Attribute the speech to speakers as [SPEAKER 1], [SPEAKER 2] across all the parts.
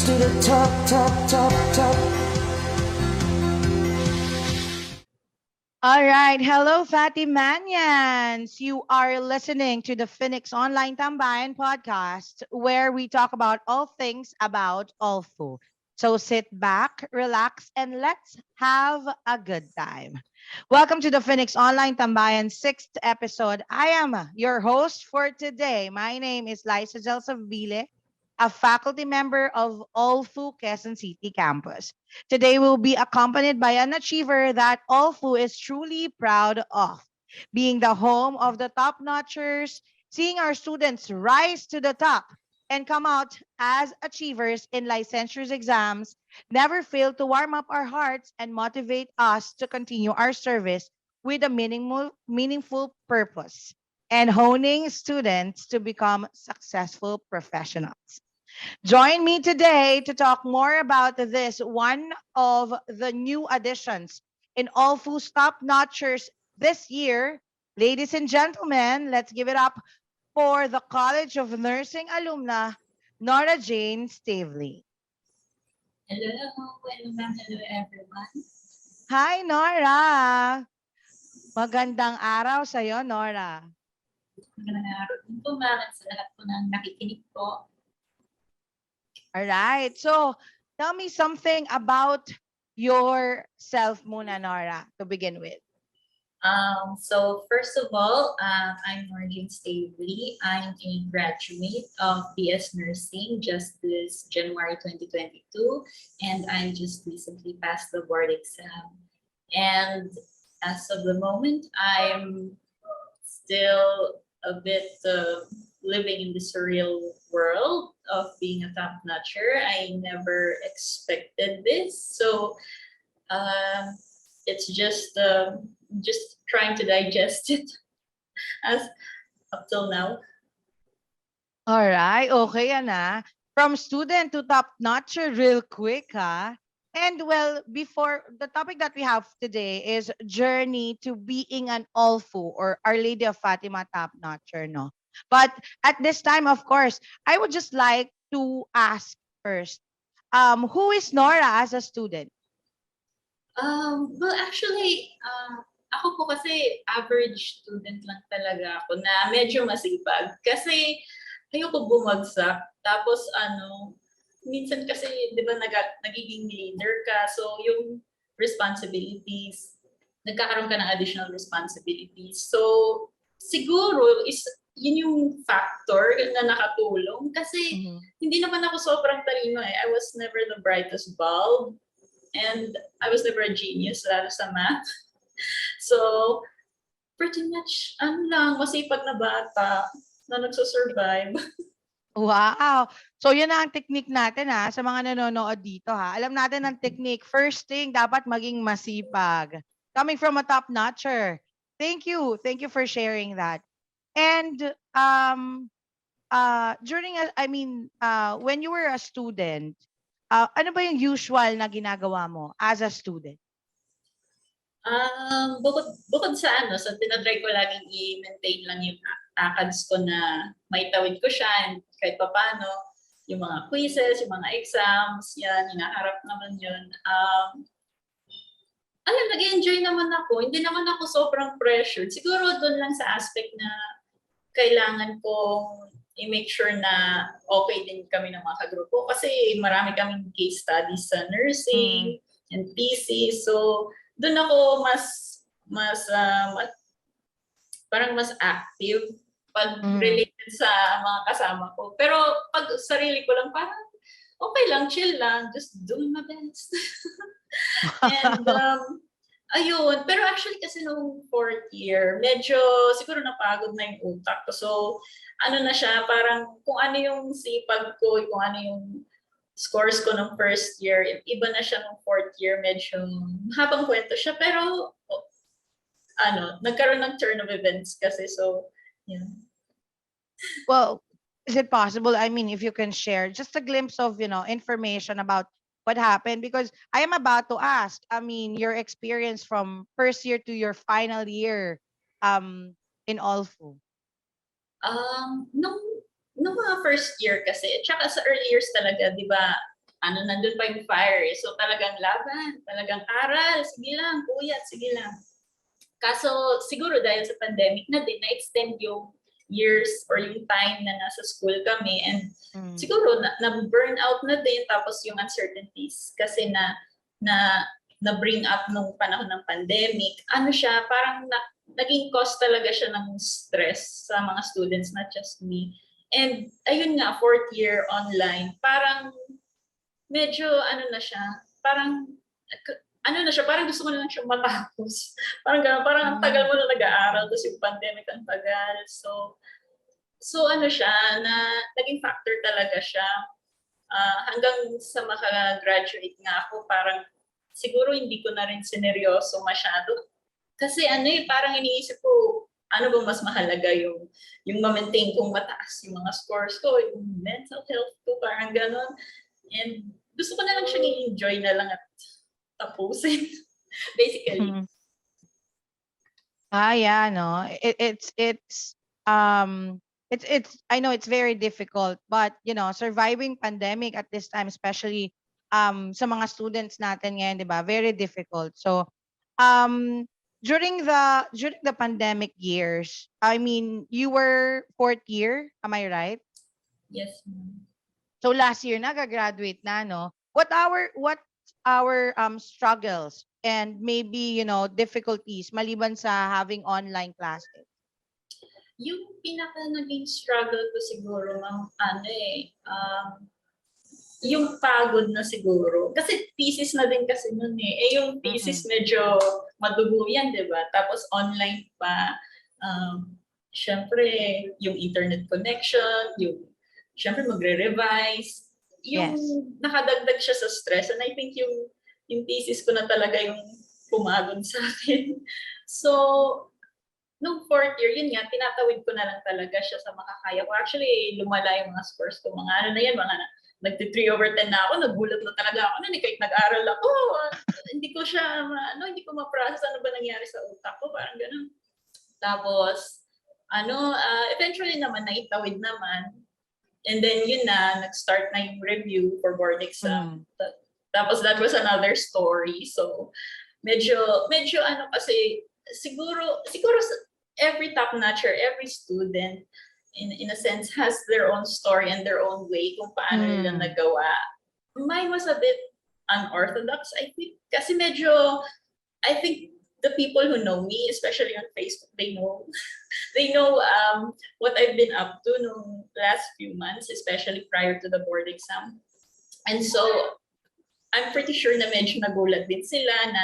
[SPEAKER 1] to the top, top, top, top.
[SPEAKER 2] All right. Hello, Fatimanians. You are listening to the Phoenix Online Tambayan podcast, where we talk about all things about OLFU. So sit back, relax, and let's have a good time. Welcome to the Phoenix Online Tambayan 6th episode. I am your host for today. My name is Lyssagel Sabile, a faculty member of OLFU Quezon City campus. Today we'll be accompanied by an achiever that OLFU is truly proud of, being the home of the Topnotchers, seeing our students rise to the top and come out as achievers in licensure exams, never fail to warm up our hearts and motivate us to continue our service with a meaningful purpose and honing students to become successful professionals. Join me today to talk more about this, one of the new additions in OLFU's Top Notchers this year. Ladies and gentlemen, let's give it up for the College of Nursing alumna, Nora Jane Staveley.
[SPEAKER 3] Hello, ma'am. Hello, everyone.
[SPEAKER 2] Hi, Nora. Magandang araw sa'yo, Nora.
[SPEAKER 3] Magandang araw din po, ma'am, at sa lahat po ng nakikinig po.
[SPEAKER 2] All right. So, tell me something about yourself muna, Nora, to begin with.
[SPEAKER 3] So first of all, I'm Nora Jane Staveley. I'm a graduate of BS Nursing just this January 2022, and I just recently passed the board exam. And as of the moment, I'm still a bit living in the surreal world of being a Topnotcher. I never expected this, so it's just trying to digest it as up till now.
[SPEAKER 2] All right, okay Ana. From student to Topnotcher real quick, ha? And well, before the topic that we have today is journey to being an OLFU or Our Lady of Fatima Topnotcher, no? But at this time, of course, I would just like to ask first, who is Nora as a student?
[SPEAKER 3] Well, actually, ako po kasi average student lang talaga ako na medyo masipag. Kasi ayoko bumagsak. Tapos minsan kasi, di ba, nagiging leader ka. So, yung responsibilities, nagkakaroon ka ng additional responsibilities. So, siguro, yun yung factor na nakatulong. Kasi, hindi naman ako sobrang talino eh. I was never the brightest bulb. And I was never a genius, lalo sa math. So, pretty much, masipag na bata na nagsusurvive.
[SPEAKER 2] Wow. So yun na ang technique natin ha, sa mga nanonood dito ha. Alam natin ang technique. First thing, dapat maging masipag. Coming from a top-notcher. Thank you. Thank you for sharing that. And when you were a student, ano ba yung usual na ginagawa mo as a student?
[SPEAKER 3] Bukod sa sa tinatry ko laging i-maintain lang yung ACADS ko na may tawid ko siya and kahit paano, yung mga quizzes, yung mga exams, yan, hinaharap naman yun. Nag-enjoy naman ako. Hindi naman ako sobrang pressured. Siguro doon lang sa aspect na kailangan kong i-make sure na okay din kami ng mga kagrupo. Kasi marami kaming case studies sa nursing and PC. So, doon ako parang mas active pag related sa mga kasama ko. Pero pag sarili ko lang, parang okay lang, chill lang, just doing my best. And ayun, pero actually kasi nung 4th year, medyo siguro napagod na yung utak ko. So, na siya, parang kung ano yung sipag ko, kung ano yung scores ko ng 1st year, iba na siya ng 4th year, medyo habang kwento siya. Pero, nagkaroon ng turn of events kasi. So, yeah.
[SPEAKER 2] Well, is it possible, I mean, if you can share just a glimpse of, information about what happened? Because I am about to ask, I mean, your experience from 1st year to your final year in OLFU.
[SPEAKER 3] Nung mga 1st year kasi, tsaka sa early years talaga, di ba, nandun pa yung fire. So talagang laban, talagang aral, sige lang, kuya, sige lang. Kaso siguro dahil sa pandemic na din, na-extend yung years or yung time na nasa school kami, and siguro na-burn out na din, tapos yung uncertainties kasi na bring up nung panahon ng pandemic, siya, parang naging cause talaga siya ng stress sa mga students, not just me. And ayun nga, 4th year online, parang medyo na siya, parang parang gusto ko na lang siya matapos. Parang gano'n, parang ang tagal mo na nag-aaral, tapos yung pandemic ang tagal. So siya, na naging factor talaga siya. Hanggang sa makagraduate nga ako, parang siguro hindi ko na rin sineryoso masyado. Kasi parang iniisip ko, ano ba mas mahalaga, yung ma-maintain kong mataas yung mga scores ko, yung mental health ko, parang gano'n. And gusto ko na lang siya i-enjoy na lang at tapusin. Basically.
[SPEAKER 2] Yeah, no. It's I know it's very difficult, but surviving pandemic at this time, especially sa mga students natin ngayon, 'di ba? Very difficult. So during the pandemic years, I mean, you were 4th year, am I right?
[SPEAKER 3] Yes, ma'am.
[SPEAKER 2] So last year nagagraduate na, no? What our struggles and maybe difficulties maliban sa having online classes?
[SPEAKER 3] Yung pinaka naging struggle ko siguro, ma'am, yung pagod na siguro. Kasi thesis na din kasi nun eh. Yung thesis medyo madugo yan, di ba? Tapos online pa. Syempre, yung internet connection, syempre magre-revise. Yung nakadagdag siya sa stress. And I think yung thesis ko na talaga yung pumagod sa akin. So, nung 4th year, yun nga, tinatawid ko na lang talaga siya sa makakaya ko. Actually, lumala yung mga scores ko. Mga mga nagti-3/10 na ako, nagulat na talaga ako na kahit nag-aral ako, hindi ko siya, hindi ko ma-process ano ba nangyari sa utak ko, parang gano'n. Tapos, eventually naman, naitawid naman. And then, yun na, nag-start na yung review for board exam. Tapos, that was another story. So, medyo kasi, siguro every Topnotcher, every student, in a sense, has their own story and their own way kung paano nila nagawa. Mine was a bit unorthodox, I think. Kasi medyo, I think the people who know me, especially on Facebook, they know what I've been up to nung last few months, especially prior to the board exam. And so, I'm pretty sure na medyo nagulat din sila na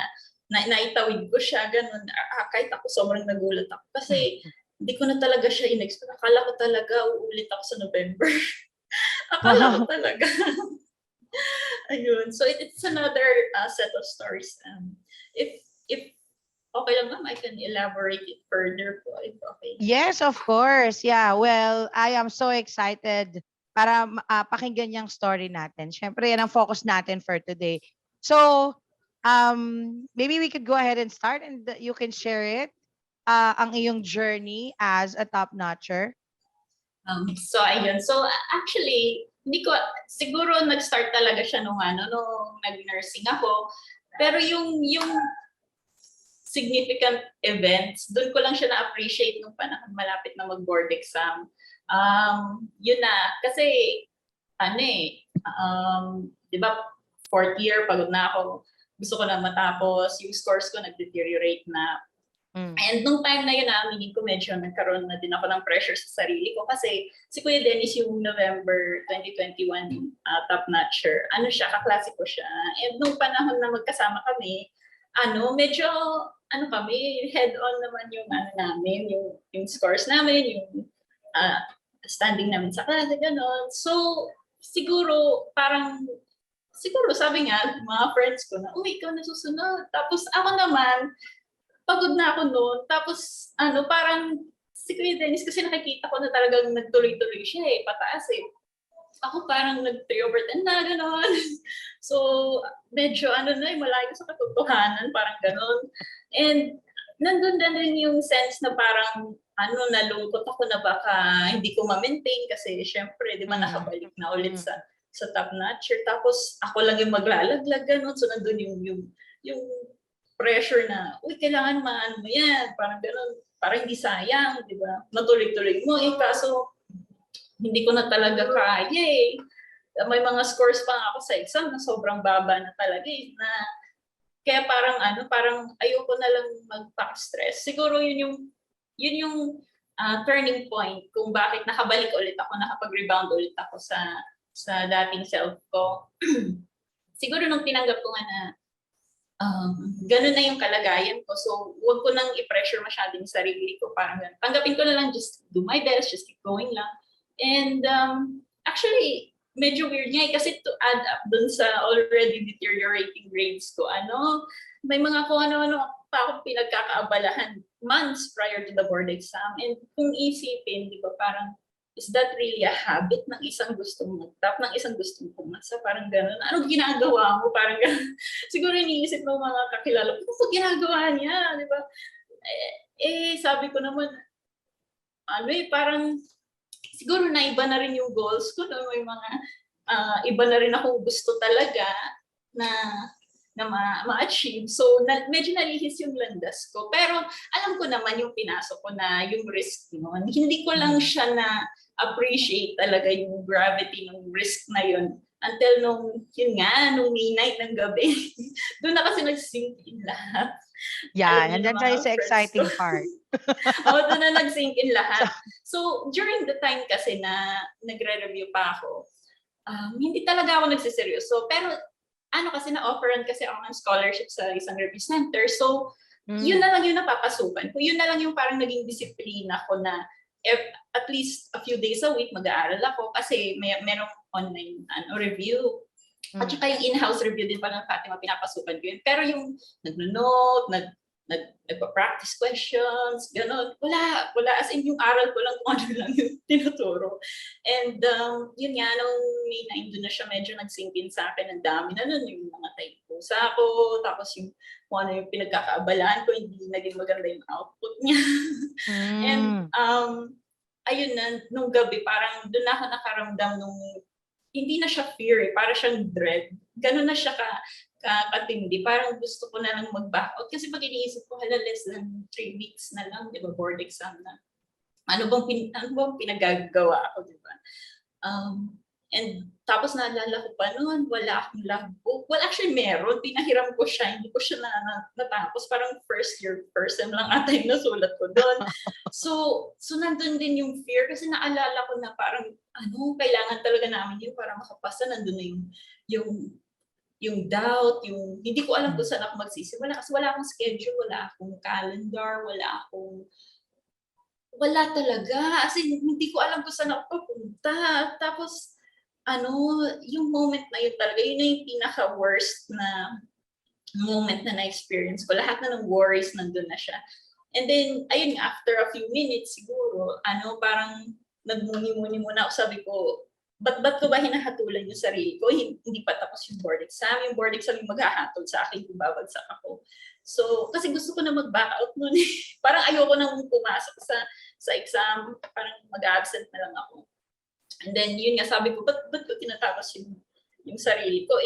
[SPEAKER 3] naitawid ko siya, ganun. Kahit ako sobrang nagulat ako. Kasi hindi ko na talaga siya in-expect. Akala ko talaga uulit ako sa November. Akala ko talaga. Ayun. So it's another set of stories. If okay lang, ma'am, I can elaborate it further po. If okay.
[SPEAKER 2] Yes, of course. Yeah. Well, I am so excited para pakinggan yung story natin. Syempre, yan ang focus natin for today. So, maybe we could go ahead and start and you can share it. Ang iyong journey as a Topnotcher.
[SPEAKER 3] So, ayun. So, actually, hindi ko, siguro nag-start talaga siya nung nag-nursing ako. Pero yung significant events, doon ko lang siya na-appreciate nung panahon malapit na mag-board exam. Yun na. Kasi, di ba, 4th year, pagod na ako. Gusto ko na matapos. Yung scores ko nag-deteriorate na. And nung time na yun, aminin ko medyo nagkaroon na din ako ng pressure sa sarili ko kasi si Kuya Dennis yung November 2021 Topnotcher. Kaklase ko siya. And nung panahon na magkasama kami, medyo kami, head-on naman yung namin, yung scores namin, yung standing namin sa klase, gano'n. So, siguro sabi nga, mga friends ko na, uy, ikaw na susunod. Tapos ako naman, pagod na ako noon. Tapos, parang si Kuya Dennis, kasi nakikita ko na talagang nagtuloy-tuloy siya pataas Ako parang nag-3/10 na, gano'n. So, medyo malayo sa katotohanan, parang gano'n. And, nandun na rin yung sense na parang, nalungkot ako na baka hindi ko ma-maintain kasi syempre, di ba, nakabalik na ulit sa sa Topnotcher. Tapos ako lang yung maglalaglag, ganun. So nandun yung pressure na, uy, kailangan maano mo yan. Parang ganun, para hindi sayang, di ba? Natuloy-tuloy mo. Kaso, hindi ko na talaga kaya eh. May mga scores pa nga ako sa exam na sobrang baba na talaga eh. Kaya parang ayoko na lang magpa-stress. Siguro yun yung turning point kung bakit nakabalik ulit ako, nakapag-rebound ulit ako sa dating self ko. Siguro nung tinanggap ko nga na ganun na yung kalagayan ko. So, huwag ko nang i-pressure masyado yung sarili ko. Parang ganun. Tanggapin ko na lang, just do my best, just keep going lang. And actually, medyo weird nga kasi to add up dun sa already deteriorating grades ko, may mga kung ano-ano pa ako pinagkakaabalahan months prior to the board exam. And kung isipin, di ba, parang, is that really a habit ng isang gustong mag-top, ng isang gustong pumasa? Parang gano'n. Anong ginagawa mo? Parang gano'n. Siguro iniisip ng mga kakilala ko, ano ginagawa niya? Di ba? Sabi ko naman, parang, siguro na iba na rin yung goals ko. No? May mga iba na rin akong gusto talaga na ma-achieve. So, medyo nalihis yung landas ko. Pero, alam ko naman yung pinasok ko na yung risk noon. Hindi ko lang siya na-appreciate talaga yung gravity ng risk na yun. Until nung midnight ng gabi. Doon na kasi nag-sink in lahat.
[SPEAKER 2] Yeah, and then tayo sa exciting part.
[SPEAKER 3] Doon na nag-sink in lahat. So, during the time kasi na nagre-review pa ako, hindi talaga ako nagsiseryoso. Pero, kasi na-offeran kasi ako ng scholarship sa isang review center. So, yun na lang yung napapasukan ko. Yun na lang yung parang naging disiplina ko na at least a few days a week mag-aaral ako kasi merong online review. At saka yung in-house review din pa ng Fatima, pinapasukan ko yun. Pero yung nag-note, nagpa-practice questions, gano'n. Wala. As in, yung aral ko lang kung ano lang yung tinuturo. And yun nga, nung May 9, doon na siya medyo nag-sink in sa akin. Ang dami na nun, yung mga typos ako, tapos yung kung ano yung pinagkakaabalaan ko, hindi naging maganda yung output niya. And ayun na, nung gabi, parang doon ako nakaramdam nung hindi na siya fear, para siyang dread. Gano'n na siya katindi. Parang gusto ko na lang mag-back out. Kasi pag iniisip ko, less than 3 weeks na lang, di ba, board exam na. Ano bang pinagagawa ako, di ba? And tapos naalala ko pa noon, wala akong logbook. Well, actually meron. Pinahiram ko siya. Hindi ko siya natapos. Parang first sem lang ata yung nasulat ko doon. So nandun din yung fear kasi naalala ko na parang kailangan talaga namin yun para makapasa. Nandun na yung doubt, yung hindi ko alam kung saan ako magsisimula kasi wala akong schedule, wala akong calendar, wala talaga. As in, hindi ko alam kung saan ako pupunta. Tapos, yung moment na yun talaga, yun na yung pinaka-worst na moment na na-experience ko. Lahat na ng worries nandun na siya. And then, ayun, after a few minutes siguro, parang nagmuni-muni muna ako. Sabi ko, ba't ko ba hinahatulan yung sarili ko? Hindi pa tapos yung board exam. Yung board exam yung maghahatol sa akin kung babagsak ako. So, kasi gusto ko na mag-back out nun. Parang ayoko nang pumasok sa exam. Parang mag-absent na lang ako. And then, yun nga, sabi ko, ba't ko tinatapos yung sarili ko?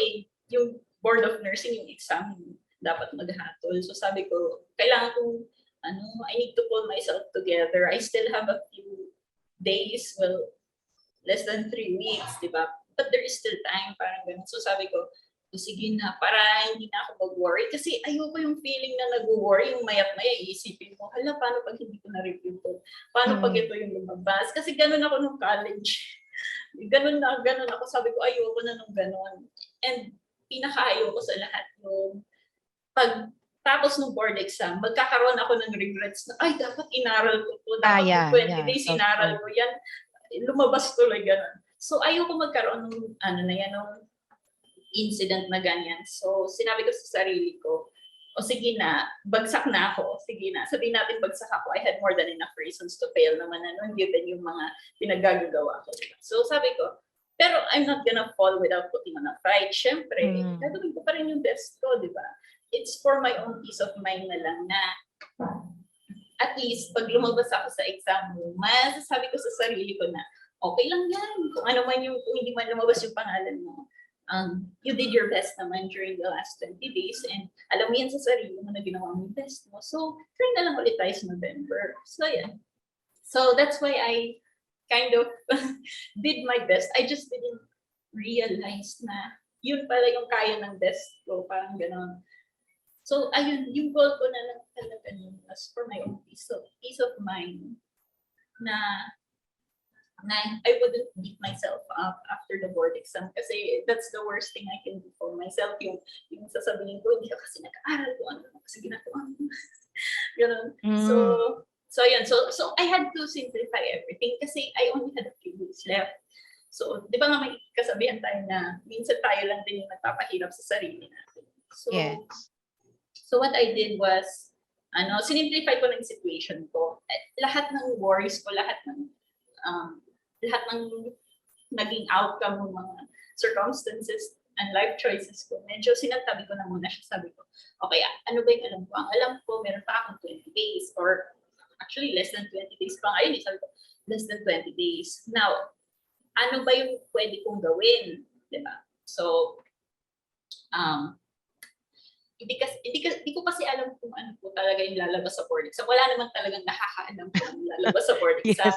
[SPEAKER 3] Yung board of nursing, yung exam, dapat maghatol. So, sabi ko, kailangan kong, I need to pull myself together. I still have a few days, well, less than 3 weeks, di ba? But there is still time, parang ganun. So, sabi ko, sige na, para hindi na ako mag-worry. Kasi ayoko yung feeling na nag-worry, yung mayat-maya, iisipin mo, paano pag hindi ko na-review to? Paano pag ito yung lumabas? Kasi ganun ako nung college. Ganun ako. Sabi ko, ayoko na nung ganun. And pinaka-ayoko sa lahat yung pag tapos ng board exam, magkakaroon ako ng regrets na, dapat inaral ko to. Dapat 20 days inaral ko yan. Lumabas tuloy ganun. So, ayoko magkaroon ng, ng incident na ganyan. So, sinabi ko sa sarili ko, sige na, bagsak na ako. Sige na, sabihin natin bagsak ako. I had more than enough reasons to fail naman given yung mga pinagagagawa ko. So, sabi ko, pero I'm not gonna fall without putting on a fight. Siyempre, gagawin ko pa rin yung best ko, di ba? It's for my own peace of mind na lang na at least, pag lumabas ako sa exam mo, masasabi ko sa sarili ko na, okay lang yan. Kung ano man yung, kung hindi man lumabas yung pangalan mo, you did your best naman during the last 20 days and alam mo yan sa sarili mo na ginawa mo yung best mo. So, try na lang ulit tayo sa November. So, yeah. So, that's why I kind of did my best. I just didn't realize na yun pala yung kaya ng best ko. Parang gano'n. So, ayun, yung goal ko na lang talaga yun was for my own peace of mind na I wouldn't beat myself up after the board exam kasi that's the worst thing I can do for myself. Yung sasabihin ko, hindi ka kasi nag-aaral ko, ano kasi ginagawa mo. Ganun. So yun. So I had to simplify everything kasi I only had a few weeks left. So, di ba nga may kasabihan tayo na minsan tayo lang din yung nagpapahirap sa sarili natin. So,
[SPEAKER 2] Yes.
[SPEAKER 3] So what I did was, sinimplify ko ng situation ko. Lahat ng worries ko, lahat ng naging outcome ng mga circumstances and life choices ko, medyo sinantabi ko na muna siya. Sabi ko, okay, ano ba yung alam ko? Ang alam ko, meron pa akong 20 days or actually less than 20 days pa ngayon. Sabi ko, less than 20 days. Now, ano ba yung pwede kong gawin? Diba? So, hindi ko kasi alam kung ano po talaga yung lalabas sa board exam. Wala naman talagang nakakaalam kung ano lalabas sa board exam.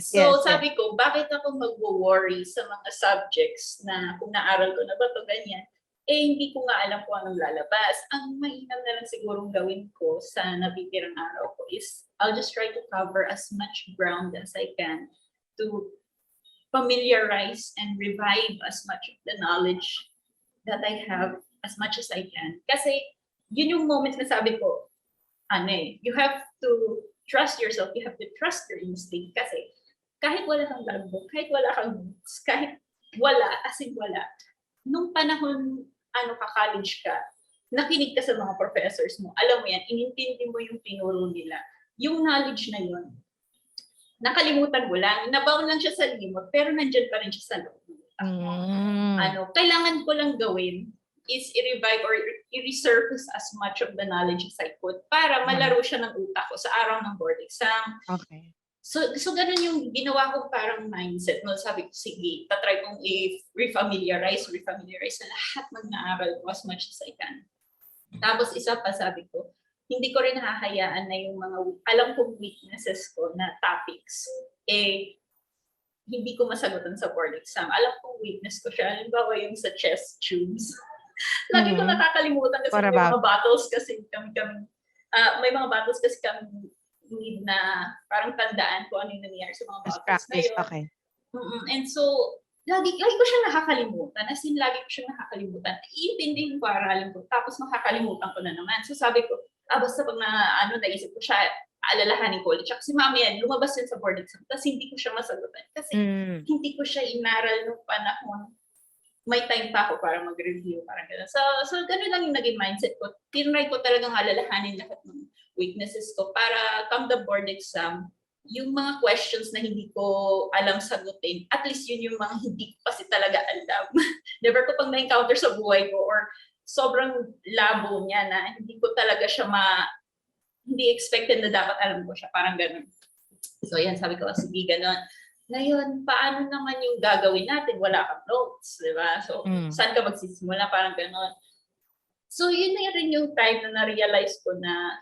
[SPEAKER 3] So sabi ko, bakit ako mag-worry sa mga subjects na kung naaral ko na ba ito, ganyan, hindi ko nga alam kung anong lalabas. Ang mainam na lang sigurong gawin ko sa nabitirang araw ko is I'll just try to cover as much ground as I can to familiarize and revive as much of the knowledge that I have as much as I can. Kasi yun yung moment na sabi ko, you have to trust yourself, you have to trust your instinct. Kasi kahit wala kang logbook, kahit wala kang notes, kahit wala, as in wala, nung panahon, ka-college ka, nakinig ka sa mga professors mo, alam mo yan, inintindi mo yung tinuro nila. Yung knowledge na yun, nakalimutan mo lang, nabaon lang siya sa limot, pero nandyan pa rin siya sa loob. Kailangan ko lang gawin is i-revive or i-resurface as much of the knowledge as I could para malaro siya ng utak ko sa araw ng board exam.
[SPEAKER 2] Okay.
[SPEAKER 3] So ganun yung ginawa ko parang mindset. No? Sabi ko, sige, tatry kong i-refamiliarize sa lahat ng naaral ko as much as I can. Tapos isa pa, sabi ko, hindi ko rin nakahayaan na yung mga alam kong weaknesses ko na topics, hindi ko masagutan sa board exam. Alam kong weakness ko siya. Halimbawa yung sa chest tubes. Lagi ko nakakalimutan kasi may mga battles kasi kami may mga battles kasi kami need na parang tandaan kung ano yung nangyayari sa mga battles na yun.
[SPEAKER 2] Okay.
[SPEAKER 3] And so, lagi ko siya nakakalimutan. As in, lagi ko siya nakakalimutan. Iintindihin ko, aralin ko, tapos makakalimutan ko na naman. So sabi ko, basta pag naisip ko siya, alalahanin ko ulit. Kasi mamaya, lumabas yun sa board exam, tapos hindi ko siya masagutan. Kasi hindi ko siya inaral nung panahon. May time pa ako para mag-review, parang gano'n. So gano'n lang yung naging mindset ko. Tinry ko talagang alalahanin lahat ng weaknesses ko para come the board exam, yung mga questions na hindi ko alam sagutin, at least yun yung mga hindi ko kasi talaga alam. Never ko pang na-encounter sa buhay ko or sobrang labo niya na hindi ko talaga siya hindi expected na dapat alam ko siya, parang gano'n. So yan, sabi ko, sige, gano'n. Ngayon, paano naman yung gagawin natin? Wala kang notes, di ba? So, saan ka magsisimula? Parang gano'n. So, yun na rin yung time na na-realize ko na,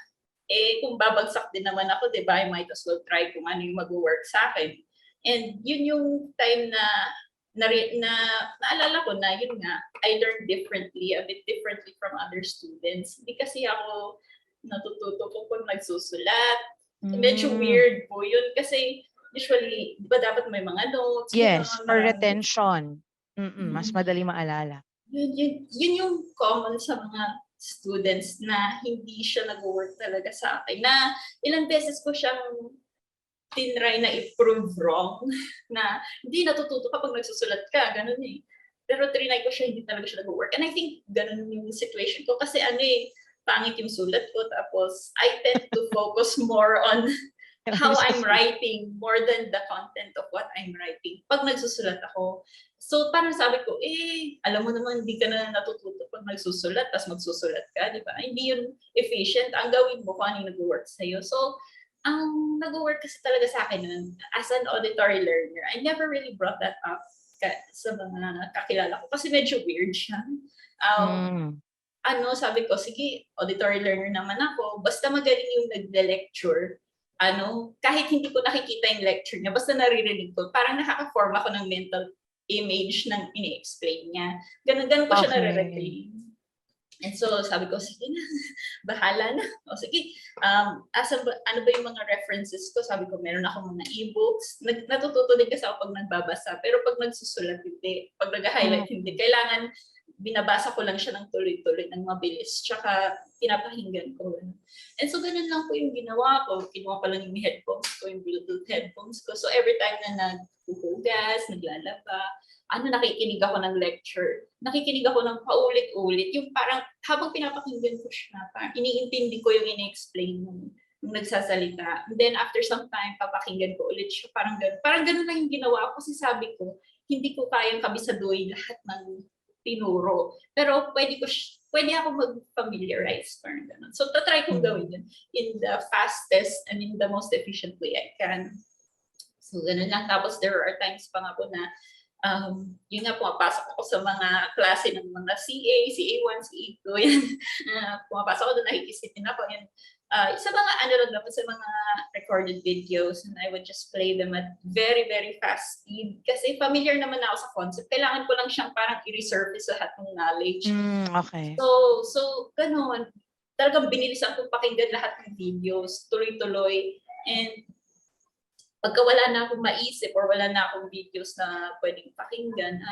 [SPEAKER 3] kung babagsak din naman ako, di ba, I might as well try kung ano yung mag-work sa akin. And yun yung time na naalala ko na, yun nga, I learned differently, a bit differently from other students. Hindi kasi ako natututo kung nagsusulat. Medyo weird po yun kasi, usually, di ba dapat may mga notes?
[SPEAKER 2] Yes, for retention. Mas madali maalala.
[SPEAKER 3] Yun yung common sa mga students na hindi siya nag-work talaga sa akin. Na ilang beses ko siyang tinry na i-prove wrong na hindi natututo kapag nagsusulat ka. Ganun eh. Pero trinay ko siya, hindi talaga siya nag-work. And I think ganun yung situation ko kasi pangit yung sulat ko. Tapos I tend to focus more on how I'm writing more than the content of what I'm writing. Pag nagsusulat ako, so parang sabi ko, alam mo naman, hindi ka na natututo pag nagsusulat, tapos magsusulat ka, di ba? Hindi yun efficient. Ang gawin mo kung ano yung nag-work sa'yo. So, ang nag-work kasi talaga sa akin nun, as an auditory learner, I never really brought that up sa mga kakilala ko kasi medyo weird siya. Sabi ko, sige, auditory learner naman ako, basta magaling yung nagde-lecture, kahit hindi ko nakikita yung lecture niya, basta naririnig ko, parang nakaka-form ako ng mental image ng ini-explain niya. Ganun ko siya nare-retain. And so, sabi ko, sige na, bahala na. O sige, ano ba yung mga references ko? Sabi ko, meron akong mga e-books. Natututo din kasi ako pag nagbabasa. Pero pag nagsusulat, hindi. Pag nag-highlight, hindi. Kailangan, binabasa ko lang siya ng tuloy-tuloy, ng mabilis. Tsaka, pinapakinggan ko. And so, ganun lang po yung ginawa ko. Kinuha ko lang yung headphones ko, yung Bluetooth headphones ko. So, every time na naghuhugas, naglalaba, nakikinig ako ng lecture. Nakikinig ako ng paulit-ulit. Yung parang habang pinapakinggan ko siya, parang iniintindi ko yung ini-explain nung nagsasalita. And then after some time, papakinggan ko ulit siya. Parang ganun. Parang ganun lang yung ginawa ko. Kasi sabi ko, hindi ko kayang kabisaduhin lahat ng tinuro. Pero pwede ako mag-familiarize. Parang ganun. So, tatry kong gawin yun in the fastest and in the most efficient way I can. So, ganun lang. Tapos there are times pa nga po na yun nga, pumapasok ako sa mga klase ng mga CA, CA1, CA2, yan. Pumapasok ako doon, nakikisitin ako. Yan. Sa mga sa mga recorded videos, and I would just play them at very, very fast speed. Kasi familiar naman ako sa concept. Kailangan ko lang siyang parang i-resurface lahat ng knowledge.
[SPEAKER 2] Okay.
[SPEAKER 3] So, ganun. Talagang binilisan kong pakinggan lahat ng videos, tuloy-tuloy. And pagka wala na akong maisip or wala na akong videos na pwedeng pakinggan,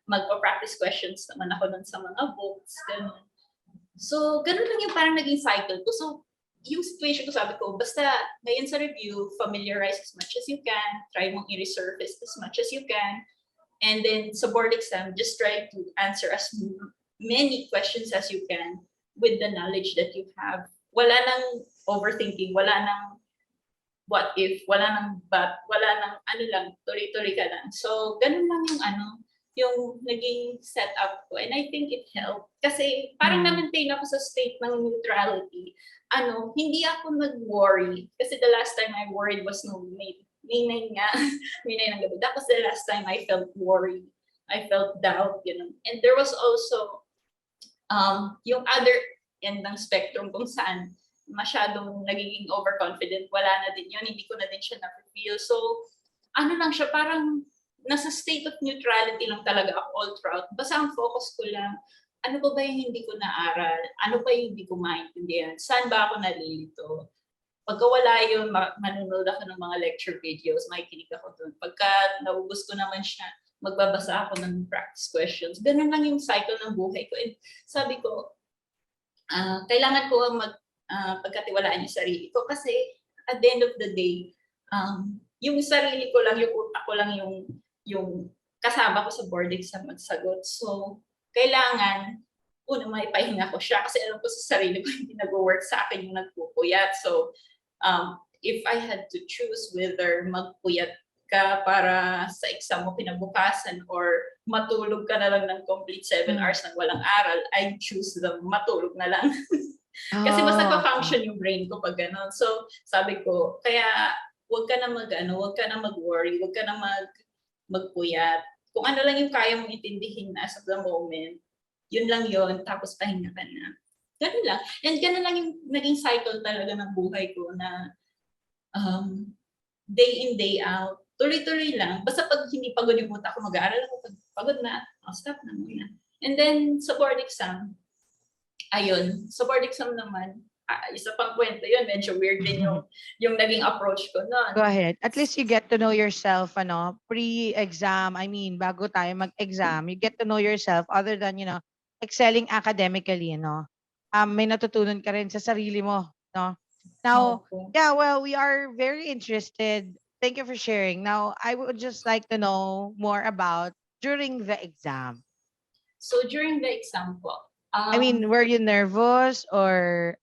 [SPEAKER 3] magpa-practice questions naman ako nun sa mga books, ganun. So, ganun lang yung parang naging cycle ko. So, yung situation ko, sabi ko, basta ngayon sa review, familiarize as much as you can, try mong i-resurface as much as you can, and then sa board exam, just try to answer as many questions as you can with the knowledge that you have. Wala nang overthinking, wala nang what if, wala nang but, wala nang tuloy-tuloy ka lang. So, ganun lang yung naging setup ko. And I think it helped. Kasi parang na-maintain ako sa state ng neutrality. Hindi ako nag-worry. Kasi the last time I worried was May 9 nga. May 9 ng gabi. That was the last time I felt worried. I felt doubt, And there was also yung other end ng spectrum kung saan masyadong nagiging overconfident, wala na din yun, hindi ko na din siya na-feel. So, lang siya, parang nasa state of neutrality lang talaga ako all throughout. Basta ang focus ko lang, ano ba yung hindi ko naaral? Ano ba yung hindi ko maintindihan? Saan ba ako nalilito? Pagka wala yun, manonood ako ng mga lecture videos, makikinig ako doon. Pagka naubos ko naman siya, magbabasa ako ng practice questions. Ganun lang yung cycle ng buhay ko. And sabi ko, kailangan ko pagkatiwalaan yung sarili ko kasi at the end of the day, yung sarili ko lang, yung utak ko lang yung kasama ko sa board exam magsagot. So, kailangan, may pahinga ko siya kasi alam ko sa sarili ko hindi nag-work sa akin yung nagpupuyat. So, if I had to choose whether magpuyat ka para sa exam mo kinabukasan or matulog ka na lang ng complete 7 hours nang walang aral, I'd choose the matulog na lang. Kasi mas nagpa-function yung brain ko pag gano'n. So, sabi ko, kaya huwag ka na mag-worry, huwag ka na magpuyat. Kung ano lang yung kaya mong intindihin as of the moment, yun lang yun, tapos pahinga ka na. Ganun lang. And ganun lang yung naging cycle talaga ng buhay ko na day in, day out, tuloy-tuloy lang. Basta pag hindi pagod yung utak ko, mag-aaral ako, pag pagod na, stop na muna. And then, sa board exam, sa board exam naman, isa pang kwento yun, medyo weird din yung naging approach ko noon.
[SPEAKER 2] Go ahead. At least you get to know yourself, pre-exam, bago tayo mag-exam, you get to know yourself other than, excelling academically, may natutunan ka rin sa sarili mo, no? Now, we are very interested. Thank you for sharing. Now, I would just like to know more about during the exam.
[SPEAKER 3] So, during the exam po,
[SPEAKER 2] were you nervous or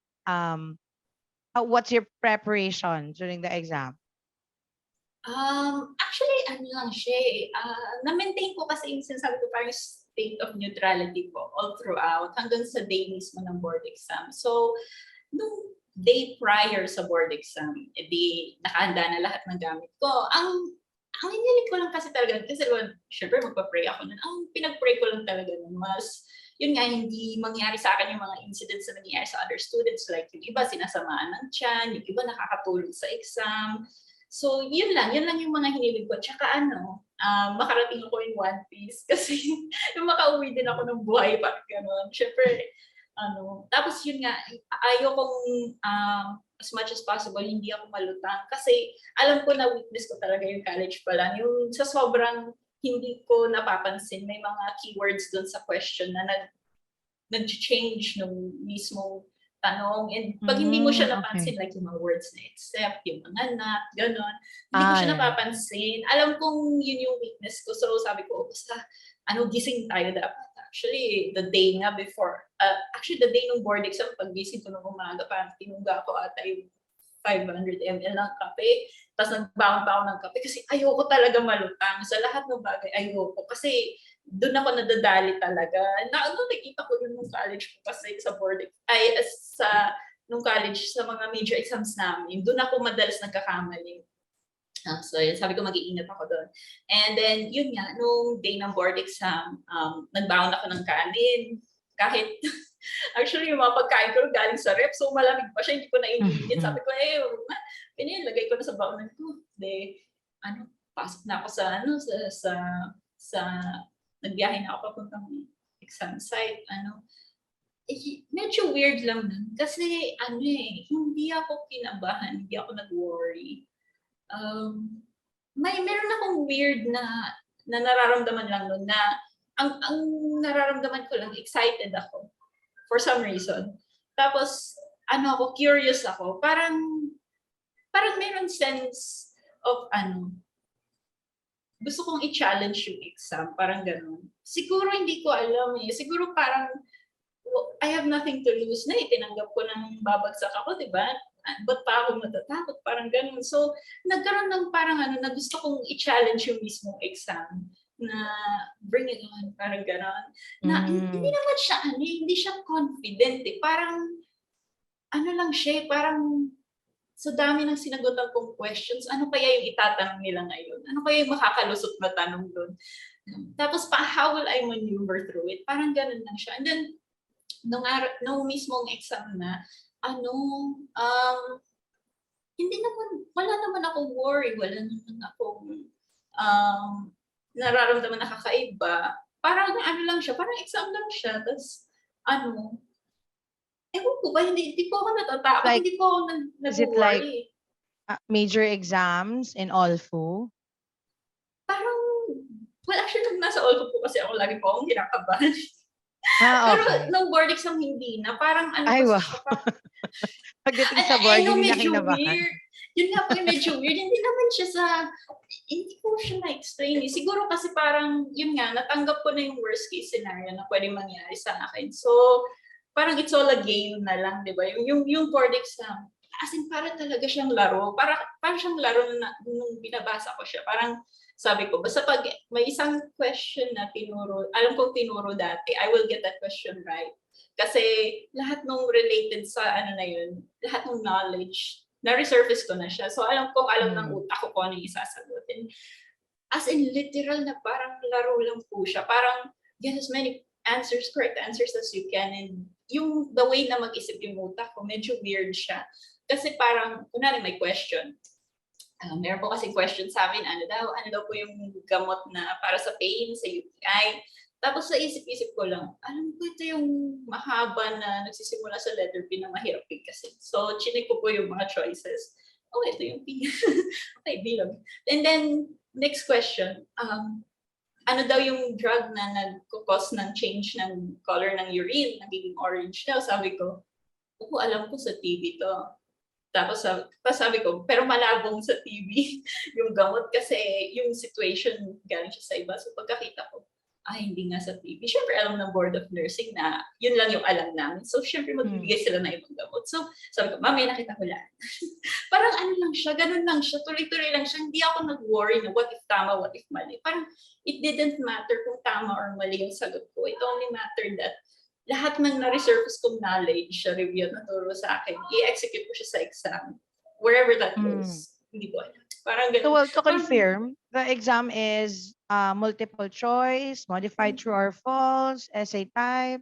[SPEAKER 2] what's your preparation during the exam?
[SPEAKER 3] Actually, lang siya na-maintain ko kasi yung sinasabi ko parang state of neutrality po all throughout hanggang sa day mismo ng board exam. So, nung day prior sa board exam, di nakahanda na lahat ng gamit ko. Ang hinilig ko lang kasi talaga, kasi syempre magpa-pray ako nun. Ang pinag-pray ko lang talaga nun, mas, yun nga, hindi mangyari sa akin yung mga incidents na nangyayari sa other students. Like, yung iba sinasamaan ng tiyan, yung iba nakakatulog sa exam. So, yun lang yung mga hinilig ko. Tsaka makarating ako in one piece kasi yung makauwi din ako ng buhay, parang gano'n. Syempre, tapos yun nga, ayokong as much as possible, hindi ako malutang. Kasi alam ko na weakness ko talaga yung college pa lang. Yung sa sobrang hindi ko napapansin, may mga keywords doon sa question na nag-change nung mismong tanong. And pag hindi mo siya napansin, like yung mga words na except, yung mga not, gano'n, hindi ko siya napapansin. Alam kong yun yung weakness ko. So sabi ko, basta gising tayo dapat. Actually, the day nga before, the day ng board exam, pag gising ko ng umaga, parang tinungga ko ata yung 500 ml ng kape. Tapos nagbaon pa ako ng kape kasi ayoko talaga malutang. Sa lahat ng bagay, ayoko. Kasi doon ako nadadali talaga. Nakikita ko yun nung college ko kasi sa board nung college, sa mga major exams namin, doon ako madalas nagkakamali. So, sabi ko, mag-iingat ako doon. And then, yun nga, nung day ng board exam, nagbaon ako ng kanin. Kahit, actually, yung mga pagkain ko galing sa rep, so malamig pa siya, hindi ko na iniinit. Sabi ko, lagay ko na sa baonan ko. Pasok na ako nagbiyahe na ako papuntang exam site. Medyo weird lang nun. Kasi, hindi ako kinabahan, hindi ako nag-worry. Meron akong weird na nararamdaman lang nun na ang nararamdaman ko lang, excited ako for some reason. Tapos ako, curious ako. Parang meron sense of gusto kong i-challenge yung exam, parang ganun. Siguro hindi ko alam siguro parang I have nothing to lose na itinanggap ko nang babagsak ako, di ba? Ba't pa ako matatakot? Parang ganun. So, nagkaroon ng parang na gusto kong i-challenge yung mismong exam na bring it on, parang gano'n. Na hindi naman siya, hindi siya confident eh. Parang, lang siya, parang sa dami ng sinagutan kong questions, ano kaya yung itatanong nila ngayon? Ano kaya yung makakalusot na tanong doon? Tapos, how will I maneuver through it? Parang gano'n lang siya. And then, nung mismong exam na, wala naman akong worry, wala naman akong nararamdaman na kakaiba. Parang lang siya, parang exam lang siya. Tapos, ewan ko ba, hindi po ako natatakot,
[SPEAKER 2] Like,
[SPEAKER 3] hindi po ako
[SPEAKER 2] is it like
[SPEAKER 3] nag-worry.
[SPEAKER 2] major exams in OLFU?
[SPEAKER 3] Parang, actually, nung nasa OLFU po kasi ako, lagi po akong kinakabahan.
[SPEAKER 2] Okay.
[SPEAKER 3] Pero nung board exam, hindi na. Parang
[SPEAKER 2] Ay, wow. Pagdating sa board, hindi na kinabahan.
[SPEAKER 3] Weird. Yun nga po yung medyo weird. Hindi ko siya na-explain. Siguro kasi parang, yun nga, natanggap ko na yung worst case scenario na pwede mangyari sa akin. So, parang it's all a game na lang, di ba? Yung board exam, as in, parang talaga siyang laro. Parang siyang laro nung binabasa ko siya. Parang, sabi ko, basta pag may isang question na tinuro, alam kong tinuro dati, I will get that question right. Kasi lahat nung related sa na yun, lahat ng knowledge, na-resurface ko na siya. So alam ng utak ko kung ano yung isasagutin. As in, literal na parang laro lang po siya. Parang get as many correct answers as you can. And yung the way na mag-isip yung utak ko, medyo weird siya. Kasi parang, kunwari may question. Meron po kasi question sa amin, ano daw po yung gamot na para sa pain, sa UTI. Tapos sa isip-isip ko lang, alam ko ito yung mahaba na nagsisimula sa letter P na mahirap kasi. So, chinik ko po yung mga choices. Oh, ito yung P. Okay, bilog. And then, next question, ano daw yung drug na nagkukos ng change ng color ng urine, nagiging orange daw? Sabi ko, alam ko sa TB to. Tapos sabi ko, pero malabong sa TV yung gamot kasi yung situation galing siya sa iba. So pagkakita ko, hindi nga sa TV. Siyempre alam ng Board of Nursing na yun lang yung alam namin. So siyempre magbibigay sila ng ibang gamot. So sabi ko, mamaya nakita ko lang. Parang lang siya, ganun lang siya, tuloy-tuloy lang siya. Hindi ako nag-worry na what if tama, what if mali. Parang it didn't matter kung tama or mali yung sagot ko. It only mattered that lahat ng na-resurface kong knowledge sa review na turo sa akin, i-execute ko siya sa exam. Wherever that goes. Hindi ko alam. Parang
[SPEAKER 2] So,
[SPEAKER 3] ganun.
[SPEAKER 2] well, to confirm, the exam is multiple choice, modified true or false, essay type.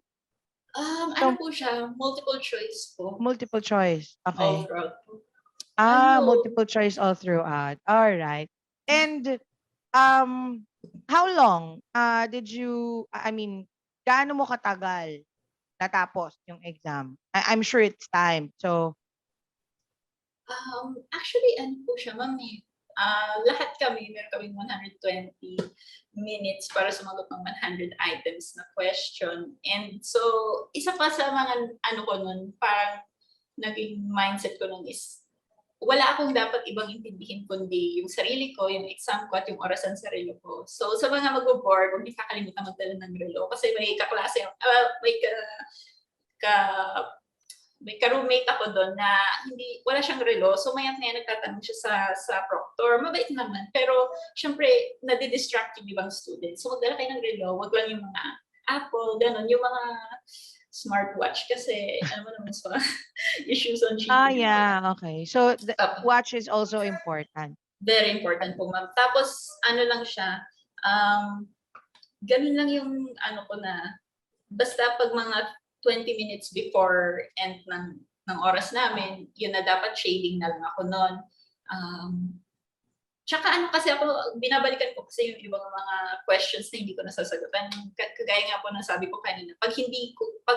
[SPEAKER 3] Ano po siya? Multiple choice po.
[SPEAKER 2] Multiple choice.
[SPEAKER 3] All
[SPEAKER 2] Okay.
[SPEAKER 3] throughout po.
[SPEAKER 2] Multiple choice all throughout. All right. And how long did you, I mean, gaano mo katagal natapos yung exam? I'm sure it's time. So,
[SPEAKER 3] Actually, ano po siya, ma'am eh. Lahat kami, meron kaming 120 minutes para sumagot ng 100 items na question. And so, isa pa sa mga ano ko nun, parang naging mindset ko nun is, wala akong dapat ibang intindihin kundi yung sarili ko, yung exam ko, at yung orasan sa relo ko. So, sa mga mag-board, huwag niyo kakalimutan magdala ng relo. Kasi may kaklase, may ka-roommate ako doon na wala siyang relo. So, maya-maya nagtatanong siya sa proctor. Mabait naman. Pero, syempre, nadidistract yung ibang students. So, magdala kayo ng relo. Wag lang yung mga Apple, gano'n. Yung mga smartwatch. Kasi, ano mo naman sa issues on cheating.
[SPEAKER 2] yeah, okay. So, the watch is also important.
[SPEAKER 3] Very important po, ma'am. Tapos, ano lang siya, ganun lang yung ano ko na, basta pag mga 20 minutes before end ng oras namin, yun na dapat shading na lang ako noon. Tsaka ano kasi ako, binabalikan ko kasi yung ibang mga questions na hindi ko nasasagutan. Kagaya nga po na sabi ko kanina, pag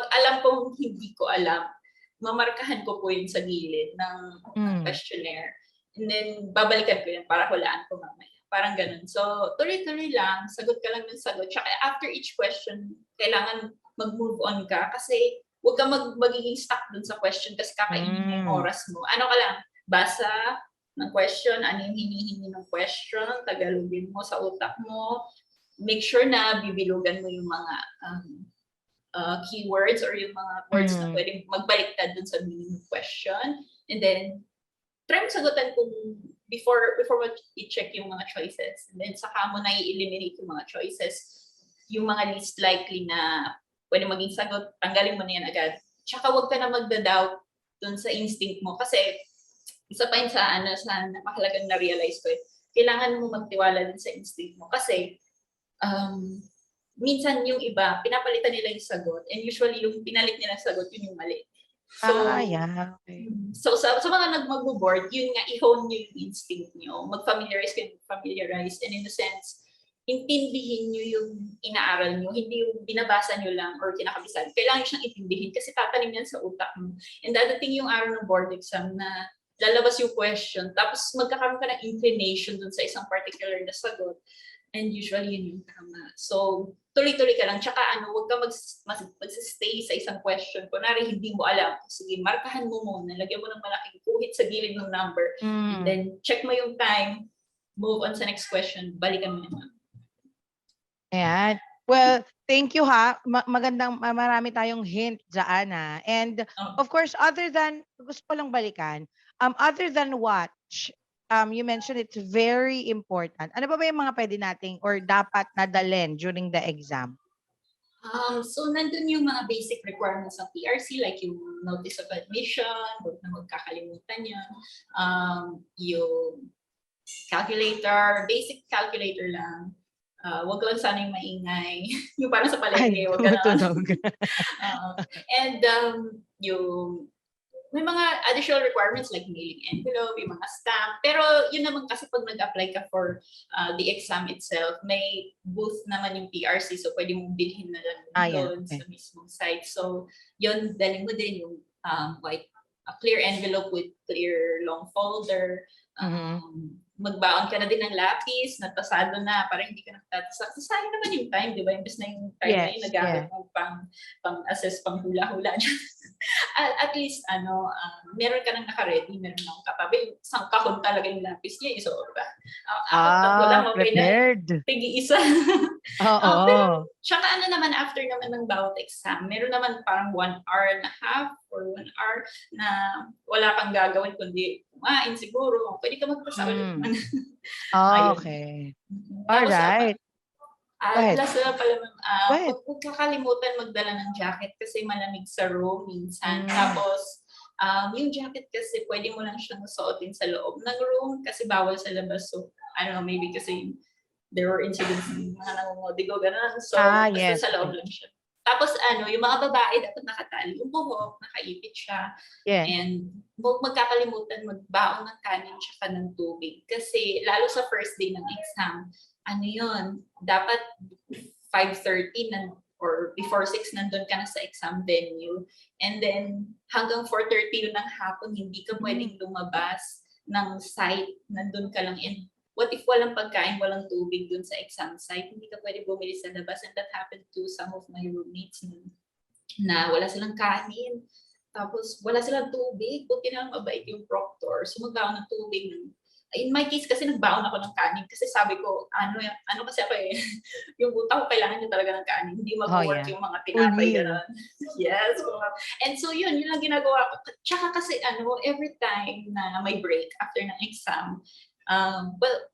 [SPEAKER 3] alam kong hindi ko alam, mamarkahan ko po yun sa gilid ng questionnaire. And then, babalikan ko yun para hulaan ko mamaya. Parang ganun. So, tuloy-tuloy lang, sagot ka lang ng sagot. Tsaka after each question, kailangan mag-move on ka kasi huwag ka magiging stuck dun sa question kasi kakainin mo yung oras mo. Ano ka lang, basa ng question, ano yung hinihingi ng question, tagalogin mo sa utak mo, make sure na bibilugan mo yung mga keywords or yung mga words na pwedeng magbaliktad dun sa meaning ng question. And then, try mo sagutan kung before mo i-check yung mga choices. And then, saka mo na i-eliminate yung mga choices. Yung mga least likely na pwede maging sagot, tanggalin mo na yan agad. Tsaka huwag ka na magda-doubt dun sa instinct mo. Kasi, isa pa yun sa napakalagang na-realize ko, kailangan mo magtiwala din sa instinct mo. Kasi, minsan yung iba, pinapalitan nila yung sagot. And usually, yung pinalit nila sagot, yun yung mali. So,
[SPEAKER 2] yeah. Okay.
[SPEAKER 3] So, sa mga mag-board, yun nga, i-hone nyo yung instinct nyo. Mag-familiarize, and in a sense, intindihin nyo yung inaaral nyo, hindi yung binabasa nyo lang or kinakabisan. Kailangan nyo siyang intindihin kasi tatanim yan sa utak mo. And dadating yung araw ng board exam na lalabas yung question, tapos magkakaroon ka ng inclination dun sa isang particular na sagot. And usually yun yung tama. So, tuloy-tuloy ka lang. Tsaka huwag ka mag-stay sa isang question. Kunwari, hindi mo alam. Sige, markahan mo muna. Lagyan mo ng malaking kuhit sa gilid ng number. And then, check mo yung time. Move on sa next question. Balikan mo naman.
[SPEAKER 2] Ayan. Well, thank you ha. Magandang, marami tayong hint dyan ha. And of course, gusto ko lang balikan, other than watch, you mentioned it's very important. Ano ba yung mga pwede nating or dapat nadalin during the exam?
[SPEAKER 3] So, nandun yung mga basic requirements ng PRC, like yung notice of admission, huwag na magkakalimutan yan, yung calculator, basic calculator lang. Wag lang sana yung maingay. Yung parang sa palengke, wag gano'n. And yung may mga additional requirements like mailing envelope, yung mga stamp. Pero yun naman kasi pag nag-apply ka for the exam itself, may booth naman yung PRC, so pwede mong bilhin na lang doon sa mismong site. So yun, dali mo din yung a clear envelope with clear long folder. Magbaon ka na din ng lapis, natasado na, para hindi ka nagtatasak. So, sayang naman yung time, di ba? Imbes na yung time na yung nagamit mo pang-assess, pang-hula-hula. At least, meron ka nang naka-ready, meron nang katabi. Isang kahon talaga yung lapis niya, so, diba? Ako lang, okay na. Tigi-isa. Pero, tsaka naman, after naman ng bawat exam, meron naman parang 1 hour and a half or 1 hour na wala kang gagawin, kundi kumain siguro. Pwede ka magpasa ulit.
[SPEAKER 2] Okay. All right. Go ahead.
[SPEAKER 3] Last na pala, ma'am,
[SPEAKER 2] Go ahead.
[SPEAKER 3] huwag kakalimutan magdala ng jacket kasi malamig sa room minsan.
[SPEAKER 2] Mm.
[SPEAKER 3] Tapos, yung jacket kasi pwede mo lang siyang suotin sa loob ng room kasi bawal sa labas. So, I don't know, maybe kasi there were incidents ng mga nangungodigo, gano'n. So, basta
[SPEAKER 2] Yes.
[SPEAKER 3] sa loob lang siya. Tapos yung mga babae dapat nakatali yung buhok, nakaipit siya.
[SPEAKER 2] Yeah.
[SPEAKER 3] And huwag magkakalimutan magbaon ng kanin tsaka ng tubig. Kasi lalo sa first day ng exam, dapat 5:30 or before 6 nandun ka na sa exam venue. And then hanggang 4:30 ng hapon, hindi ka pwedeng lumabas ng site, nandun ka lang. And what if walang pagkain, walang tubig dun sa exam site? Hindi ka pwede bumili sa labas. And that happened to some of my roommates na wala silang kanin. Tapos wala silang tubig. Buti na mabait yung proctor. So magbaon ng tubig. In my case kasi nagbaon ako ng kanin kasi sabi ko, kasi ako yung utak ko kailangan niya talaga ng kanin. Hindi mag-work yung mga tinapay. Yes. And so yun lang ginagawa ko. Tsaka kasi every time na may break after ng exam,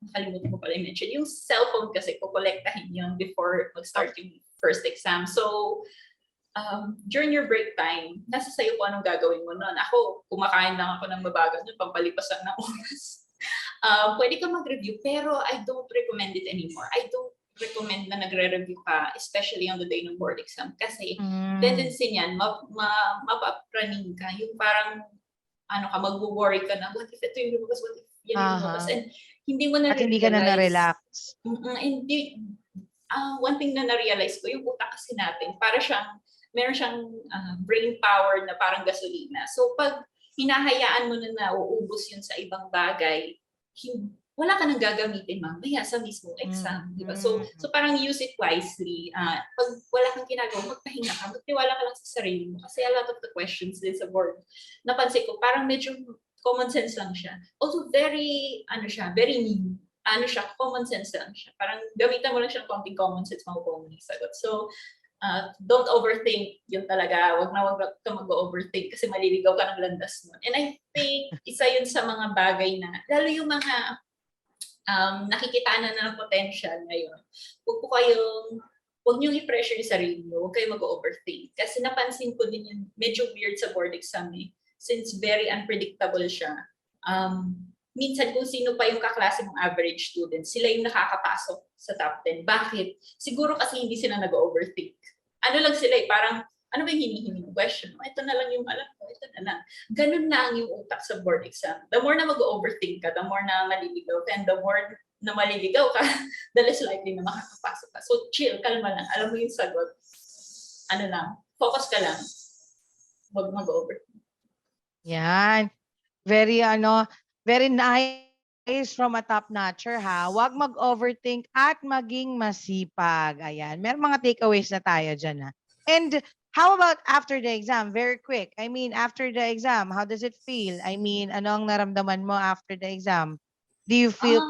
[SPEAKER 3] nakalimutan ko pala i-mention, yung cellphone kasi kukolektahin yun before mag-start yung first exam. So, during your break time, nasa sayo kung anong gagawin mo nun. Ako, kumakain lang ako ng mabagal nun, pampalipasan ng oras. Pwede ka mag-review, pero I don't recommend it anymore. I don't recommend na nagre-review ka, especially on the day ng board exam. Kasi, tendency niyan, mapapraning ka. Yung parang, mag-worry ka na, what if ito yung lumabas, what if yan yung lumabas. And hindi mo na
[SPEAKER 2] at hindi ka na na-relax.
[SPEAKER 3] One thing na na-realize ko, yung utak kasi natin, meron siyang brain power na parang gasolina. So pag hinahayaan mo na nauubos yun sa ibang bagay, wala ka nang gagamitin mamaya sa mismo exam. Diba? So parang use it wisely. Pag wala kang ginagawa, magpahinga ka, magtiwala ka lang sa sarili mo. Kasi a lot of the questions din sa board, napansin ko, parang medyo common sense lang siya. Also very, very new. Common sense lang siya. Parang gamitan mo lang siya konting common sense, makukuha mo ng sagot. So, don't overthink. Yun talaga, wag ka mag-overthink kasi maliligaw ka ng landas mo. And I think, isa yun sa mga bagay na, lalo yung mga nakikita na ng potential ngayon, huwag niyong i-pressure yung sarili mo, huwag kayo mag-overthink. Kasi napansin ko din yung medyo weird sa board exam since very unpredictable siya. Minsan kung sino pa yung kaklase mong average student, sila yung nakakapasok sa top 10. Bakit? Siguro kasi hindi sila nag-overthink. Lang sila parang, ano ba yung hinihingi ng question? Ito na lang yung alam ko, ito na lang. Ganun na ang yung utak sa board exam. The more na mag-overthink ka, the more na maliligaw ka, and the more na maliligaw ka, the less likely na makakapasok ka. So chill, kalma lang. Alam mo yung sagot. Focus ka lang. Huwag mag-overthink.
[SPEAKER 2] Yan. Very nice from a Topnotcher, ha? Huwag mag-overthink at maging masipag. Ayan. Meron mga takeaways na tayo dyan, ha? And how about after the exam? Very quick. I mean, after the exam, how does it feel? I mean, ano ang naramdaman mo after the exam? Do you feel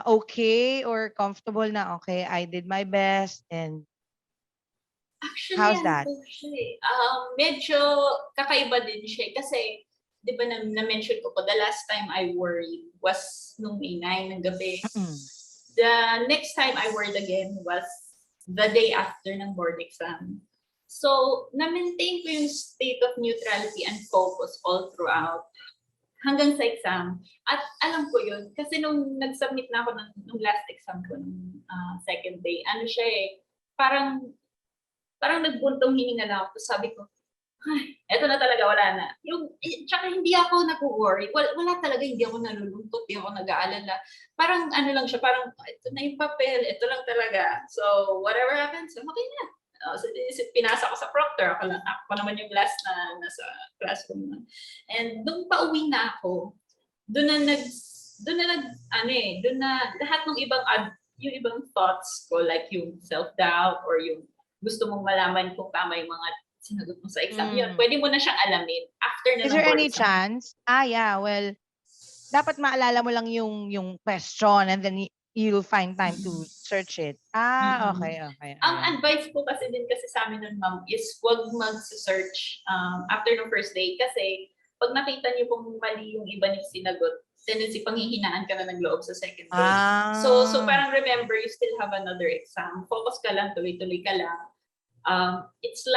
[SPEAKER 2] okay or comfortable na, okay, I did my best, and
[SPEAKER 3] actually,
[SPEAKER 2] how's that?
[SPEAKER 3] Medyo kakaiba din siya. Kasi, di ba na-mention ko po, the last time I worried was nung May 9 ng gabi. The next time I worried again was the day after ng board exam. So, na-maintain ko yung state of neutrality and focus all throughout hanggang sa exam. At alam ko yun, kasi nung nag-submit na ako nung last exam ko, nung second day, parang nagbuntong hininga lang ako. Sabi ko, eto na talaga, wala na. Tsaka hindi ako nag-worry. Wala talaga, hindi ako nalulungkot, hindi ako nag-aalala. Parang lang siya, parang ito na yung papel, ito lang talaga. So, whatever happens, okay na. So, pinasa ko sa proctor. Ako naman yung last na nasa classroom. And nung pauwi na ako, doon na lahat ng yung ibang thoughts ko, like yung self-doubt or yung gusto mong malaman kung tama yung mga sinagot mo sa exam, yun, pwede mo na siyang alamin after na ng board exam. Is
[SPEAKER 2] there any chance? Yeah, well, dapat maalala mo lang yung question and then you'll find time to search it. Okay.
[SPEAKER 3] Ang advice ko kasi sa amin nun, ma'am, is huwag mag-search after ng first day kasi pag nakita niyo kung mali yung iba yung sinagot, tendency panghihinaan ka na ng loob sa second day.
[SPEAKER 2] Ah.
[SPEAKER 3] So parang remember, you still have another exam. Focus ka lang, tuloy-tuloy ka lang. It's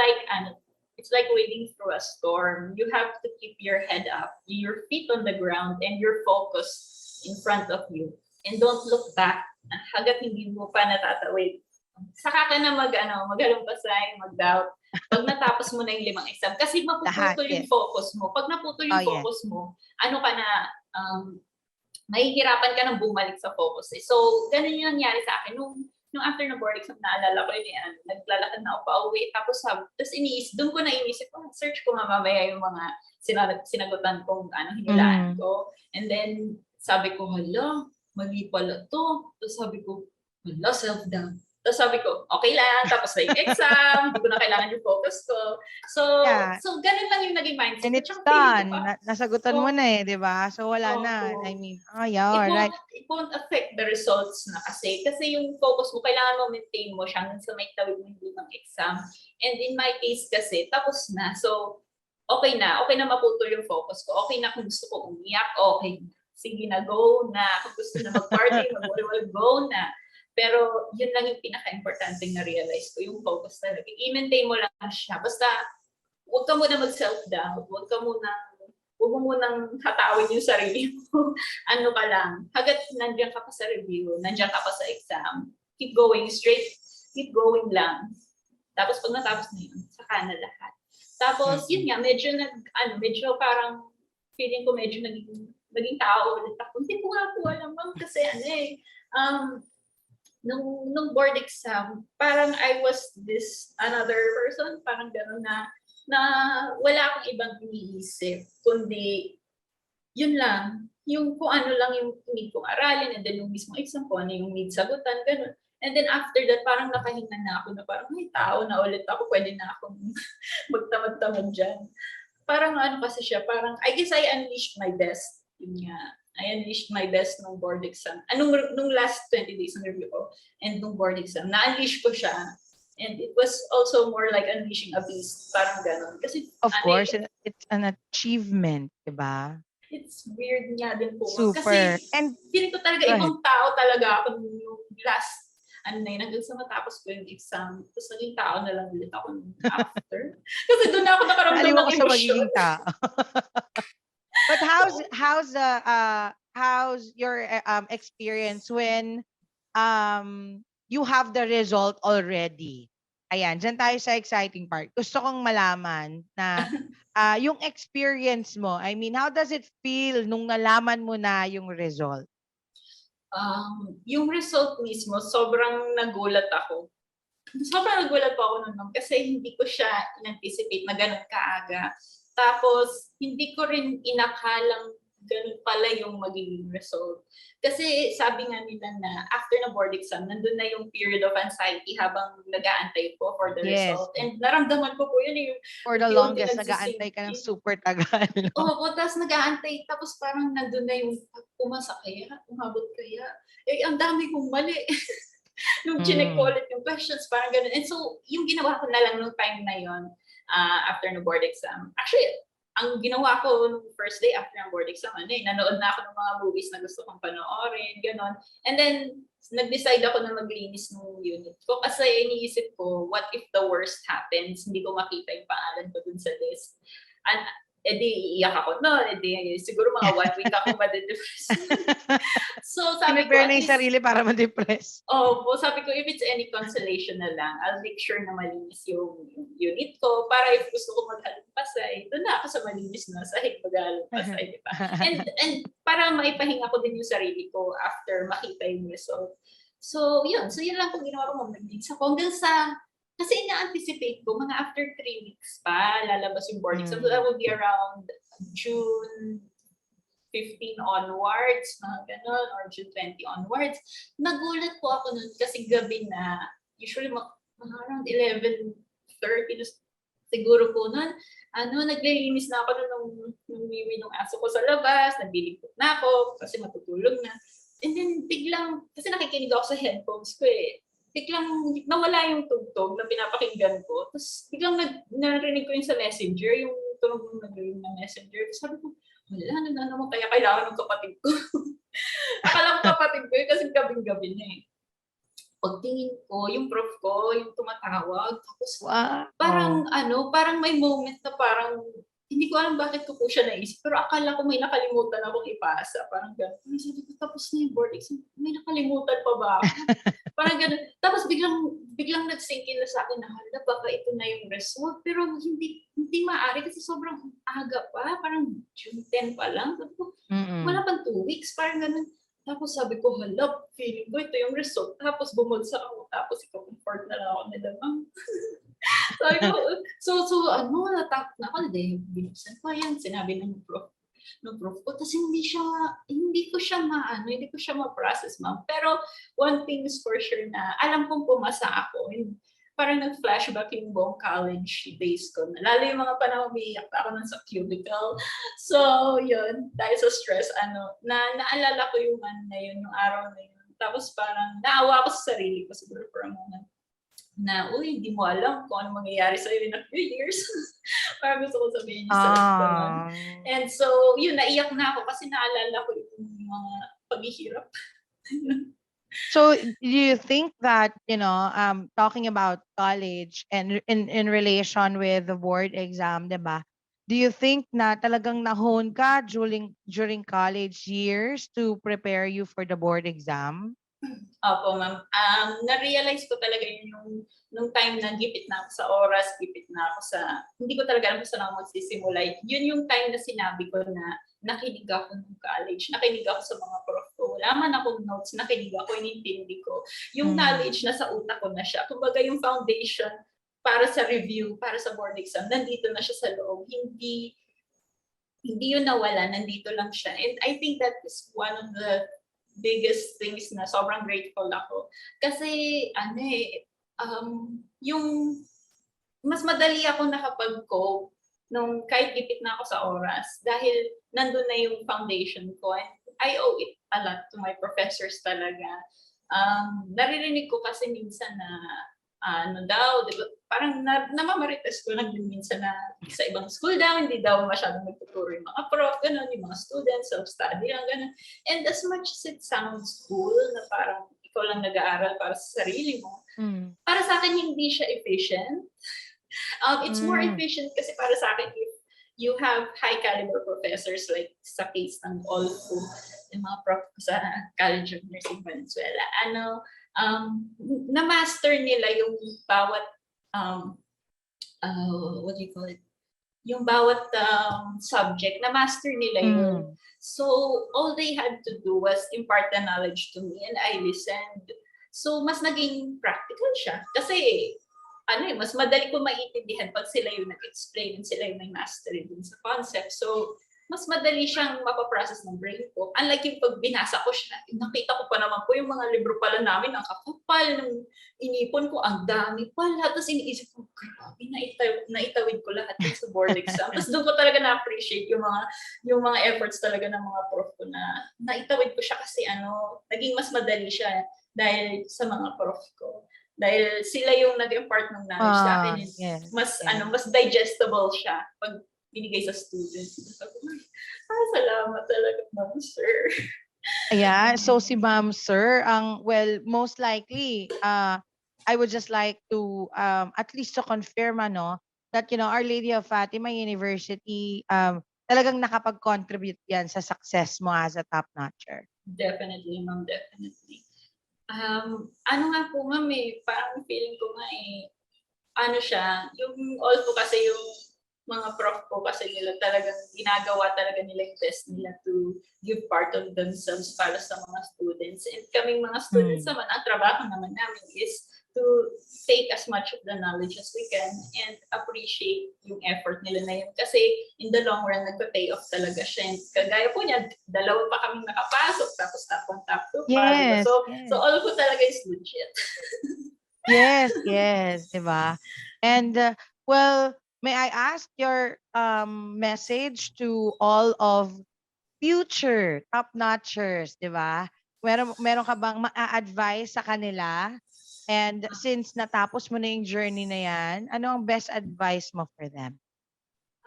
[SPEAKER 3] like wading through a storm. You have to keep your head up, your feet on the ground, and your focus in front of you. And don't look back hanggat hindi mo pa natatawid. Saka ka na maghalumpasay, mag-doubt. Pag natapos mo na yung 5 exam, kasi mapuputol yung focus mo. Pag naputol yung focus mo, mahihirapan ka nang bumalik sa focus. So, ganun yung nangyari sa akin. Nung after na board exam, naalala ko yun, naglalakad na ako pa uwi. Tapos doon ko na inisip, search ko nga mamaya yung mga sinagutan kong hinulaan ko. And then, sabi ko, hala, mali pala to. Tapos sabi ko, hala, self-doubt. Tapos sabi ko, okay lang, tapos na yung exam, hindi ko na kailangan yung focus ko. So ganun lang yung naging mindset.
[SPEAKER 2] And it's done. Nasagutan mo na di ba? So wala na. I mean, right.
[SPEAKER 3] It won't affect the results na kasi yung focus mo, kailangan mo maintain mo siya hanggang sa may tawid mo yung 5 exam. And in my case kasi, tapos na. So, okay na maputol yung focus ko. Okay na kung gusto ko umiyak, okay na. Sige na, go na. Kung gusto na mag-party, mag-volleyball, go na. Pero yun lang yung pinaka-importante na realize ko, yung focus talaga. I-maintain mo lang siya. Basta, huwag ka muna mag-self-doubt. Huwag mo munang hatawin yung sarili mo. Ano ka lang. Hagat nandiyan ka pa sa review, nandiyan ka pa sa exam, keep going straight, keep going lang. Tapos pag natapos na yun, saka na lahat. Tapos, yun nga, medyo parang feeling ko medyo naging tao ulit ako. Hindi ko nga po alam kasi nung board exam, parang I was this another person, parang gano'n na wala akong ibang iniisip, kundi yun lang, yung kung ano lang yung need kong aralin, and then yung mismo exam ko, ano yung need sagutan, gano'n. And then after that, parang nakahinga na ako na parang may tao na ulit ako, pwede na akong magtamad-tamad dyan. Parang kasi siya, parang I guess I unleashed my best. Yun nga. I unleashed my best nung board exam. Nung last 20 days ng review ko and nung board exam, na-unleash ko siya. And it was also more like unleashing a beast. Parang ganon. Kasi,
[SPEAKER 2] of course, it's an achievement, diba?
[SPEAKER 3] It's weird nga din po.
[SPEAKER 2] Super.
[SPEAKER 3] Kasi,
[SPEAKER 2] and
[SPEAKER 3] feeling ko talaga, ibang tao talaga ako nung last, hanggang sa matapos ko yung exam. Tapos naging tao na lang ulit ako after. Kasi doon ako nakaramdam ng
[SPEAKER 2] emosyon. Sa
[SPEAKER 3] emosyon.
[SPEAKER 2] magiging tao. But how's your experience when you have the result already? Ayan, dyan tayo sa exciting part. Gusto kong malaman na yung experience mo. I mean, how does it feel nung nalaman mo na yung result?
[SPEAKER 3] Yung result mismo, sobrang nagulat ako. Sobrang nagulat po ako nun kasi hindi ko siya in-anticipate na ganun kaaga. Tapos, hindi ko rin inakalang ganun pala yung magiging result. Kasi sabi nga nila na after na board exam, nandun na yung period of anxiety habang nag-aantay po for the result. And naramdaman ko po yun.
[SPEAKER 2] For the longest, nag-aantay ka ng super tagal.
[SPEAKER 3] Oo, tapos nag-aantay. Tapos parang nandun na yung pumasa kaya, umabot kaya. Ang dami kong mali. Nung chinek ko ulit yung questions, parang ganun. And so, yung ginawa ko na lang nung time na yon after no board exam. Actually, ang ginawa ko nung first day after ng board exam, nanood na ako ng mga movies na gusto kong panoorin, gano'n. And then, nag-decide ako na maglinis ng unit ko kasi iniisip ko, what if the worst happens? Hindi ko makita yung pangalan ko dun sa list. And, edi iiyak ako noon, siguro mga 1 week ako madidepress. So sabi ko,
[SPEAKER 2] prepare na yung sarili para ma-depress.
[SPEAKER 3] Sabi ko, if it's any consolation na lang, I'll make sure na malinis yung unit ko para if gusto ko maghalumpasay, doon na ako sa malinis na sahig maghalumpasay, di ba? And para maipahinga ko din yung sarili ko after makita yung result. So yun lang po ginawa ko, mag-leads ako hanggang sa kasi ina-anticipate ko, mga after 3 weeks pa, lalabas yung board exam. So that will be around June 15 onwards, mga ganon, or June 20 onwards. Nagulat po ako nun kasi gabi na, usually around 11:30 siguro po nun, naglilinis na ako nung wiwi ng aso ko sa labas, nagliligpot na ako kasi matutulog na. And then biglang, kasi nakikinig ako sa headphones ko biglang nawala yung tugtog na pinapakinggan ko. Tapos biglang narinig ko yung sa messenger, yung tunog ng nag-ring ng messenger. Tapos sabi ko, wala na naman kaya kailangan ng kapatid ko. Akala ko kapatid ko yun kasi gabing-gabi na eh. Pagtingin ko, yung prof ko, yung tumatawag, tapos
[SPEAKER 2] Wow.
[SPEAKER 3] parang may moment na parang, hindi ko alam bakit ko po siya naisip, pero akala ko may nakalimutan akong ipasa. Parang gano'n. Sabi ko, tapos na yung board exam, may nakalimutan pa ba ako? Parang gano'n. Tapos biglang nag-sink in na sa akin na, hala, baka ito na yung result. Pero hindi maaari kasi sobrang aga pa, parang June 10 pa lang. Sabi ko, wala pang 2 weeks, parang gano'n. Tapos sabi ko, hala, feeling ko ito yung result. Tapos bumagsak ako, tapos iko-confirm na lang ako nila, ma'am. Sabi ko, natakot na ako. Binuksan ko yan, sinabi ng prof ko. Tapos hindi ko siya ma-process, ma'am. Pero one thing is for sure na alam kong pumasa ako. Parang nag-flashback yung buong college days ko. Lalo yung mga panahon umiiyak ako nun sa cubicle. So, yun, dahil sa stress, naalala ko yung yung araw na yun. Tapos parang naawa ako sa sarili ko siguro for a moment. Na, uy, hindi mo alam kung ano mangyayari sa'yo in a few years. Parang gusto ko sabihin yung self. And so, yun, naiyak na ako kasi naalala ko yung mga paghihirap.
[SPEAKER 2] So do you think that, talking about college and in relation with the board exam, diba? Do you think na talagang nahon ka during college years to prepare you for the board exam?
[SPEAKER 3] Opo, ma'am. Na-realize ko talaga yun nung time na gipit na ako sa oras, gipit na ako hindi ko talaga alam kung saan ako magsisimula. Yun yung time na sinabi ko na nakinig ako ng college, nakinig ako sa mga prof ko. Wala man akong notes, nakinig ako, inintindi ko. Yung knowledge na sa utak ko na siya. Kumbaga yung foundation para sa review, para sa board exam, nandito na siya sa loob. Hindi yun nawala, nandito lang siya. And I think that is one of the biggest things na sobrang grateful ako. Kasi, yung mas madali ako nakapag-cope nung kahit gipit na ako sa oras dahil nandun na yung foundation ko. And I owe it a lot to my professors talaga. Naririnig ko kasi minsan na diba, parang namamarites ko lang din minsan na sa ibang school daw, hindi daw masyadong nagtuturo yung mga prof, gano'n, yung mga students, self-study lang, gano'n. And as much as it sounds cool, na parang ikaw lang nag-aaral para sa sarili mo, para sa akin hindi siya efficient. It's more efficient kasi para sa akin if you have high caliber professors like sa case ng OLFU, yung mga prof sa College of Nursing Valenzuela, na-master nila yung bawat, what do you call it? Yung bawat subject, na-master nila yun. So, all they had to do was impart the knowledge to me and I listened. So, mas naging practical siya. Kasi, mas madali ko maiintindihan pag sila yung nag-explain and sila yung may mastery dun sa concept. So, mas madali siyang mapaprocess ng brain ko. Unlike yung pag binasa ko siya, nakita ko pa naman po yung mga libro pala namin, ang kakapal, ng inipon ko, ang dami pala. Tapos iniisip ko, grabe, naitawid ko lahat yun sa board exam. Tapos doon ko talaga na-appreciate yung mga efforts talaga ng mga prof ko na naitawid ko siya kasi naging mas madali siya dahil sa mga prof ko. Dahil sila yung nag-impart ng knowledge sa akin. Mas digestible siya pag binigay sa students. Salamat talaga, ma'am, sir.
[SPEAKER 2] Yeah, so si Ma'am Sir, most likely, I would just like to, at least to confirm, that, Our Lady of Fatima University, talagang nakapag-contribute yan sa success mo as a top-notcher.
[SPEAKER 3] Definitely, ma'am, definitely. Nga po, ma'am, parang feeling ko nga siya, yung also kasi yung mga prof ko kasi nila talagang ginagawa talaga nila yung best nila to give part of themselves para sa mga students. And kaming mga students naman, ang trabaho naman namin is to take as much of the knowledge as we can and appreciate yung effort nila na yun. Kasi in the long run, nagpa-pay off talaga siya. And kagaya po niya, dalawa pa kaming nakapasok, tapos top 1, top 2 pa.
[SPEAKER 2] Yes,
[SPEAKER 3] So all ko talaga is legit.
[SPEAKER 2] Yes, diba? And, may I ask your message to all of future top-notchers, di ba? Meron ka bang ma-advise sa kanila? And since natapos mo na yung journey na yan, ano ang best advice mo for them?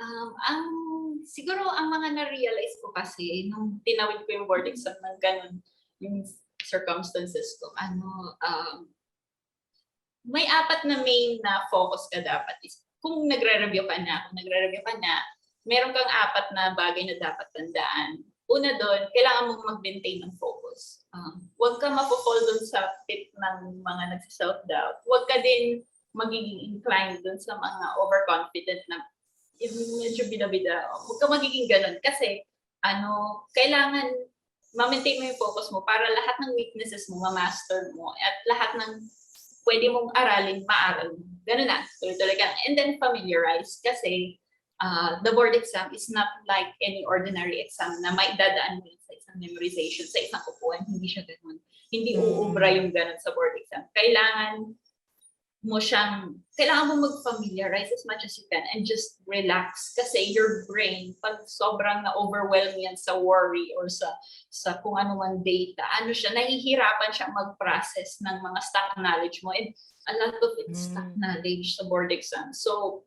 [SPEAKER 3] Ang siguro ang mga na-realize ko kasi nung tinawid ko yung board exam ng ganun, yung circumstances ko, may 4 na main na focus ka dapat is kung nagre-review ka na, meron kang 4 na bagay na dapat tandaan. Una doon, kailangan mong mag-maintain ng focus. Huwag ka mapofall doon sa pit ng mga nagsi-self-doubt. Huwag ka din magiging inclined doon sa mga overconfident na medyo bida-bida. Huwag ka magiging ganun kasi kailangan ma-maintain mo yung focus mo para lahat ng weaknesses mo ma-master mo at lahat ng pwede mong aralin, maaral mo. Ganun na, tuloy-tuloy ka. And then familiarize kasi the board exam is not like any ordinary exam na may dadaan mo sa isang memorization, sa isang upuan. Hindi siya ganun. Hindi uubra yung ganun sa board exam. Kailangan mo mag-familiarize as much as you can and just relax kasi your brain, pag sobrang na-overwhelm yan sa worry or sa kung ano man data, nahihirapan siya mag-process ng mga stock knowledge mo and a lot of it's stock knowledge sa board exam. So,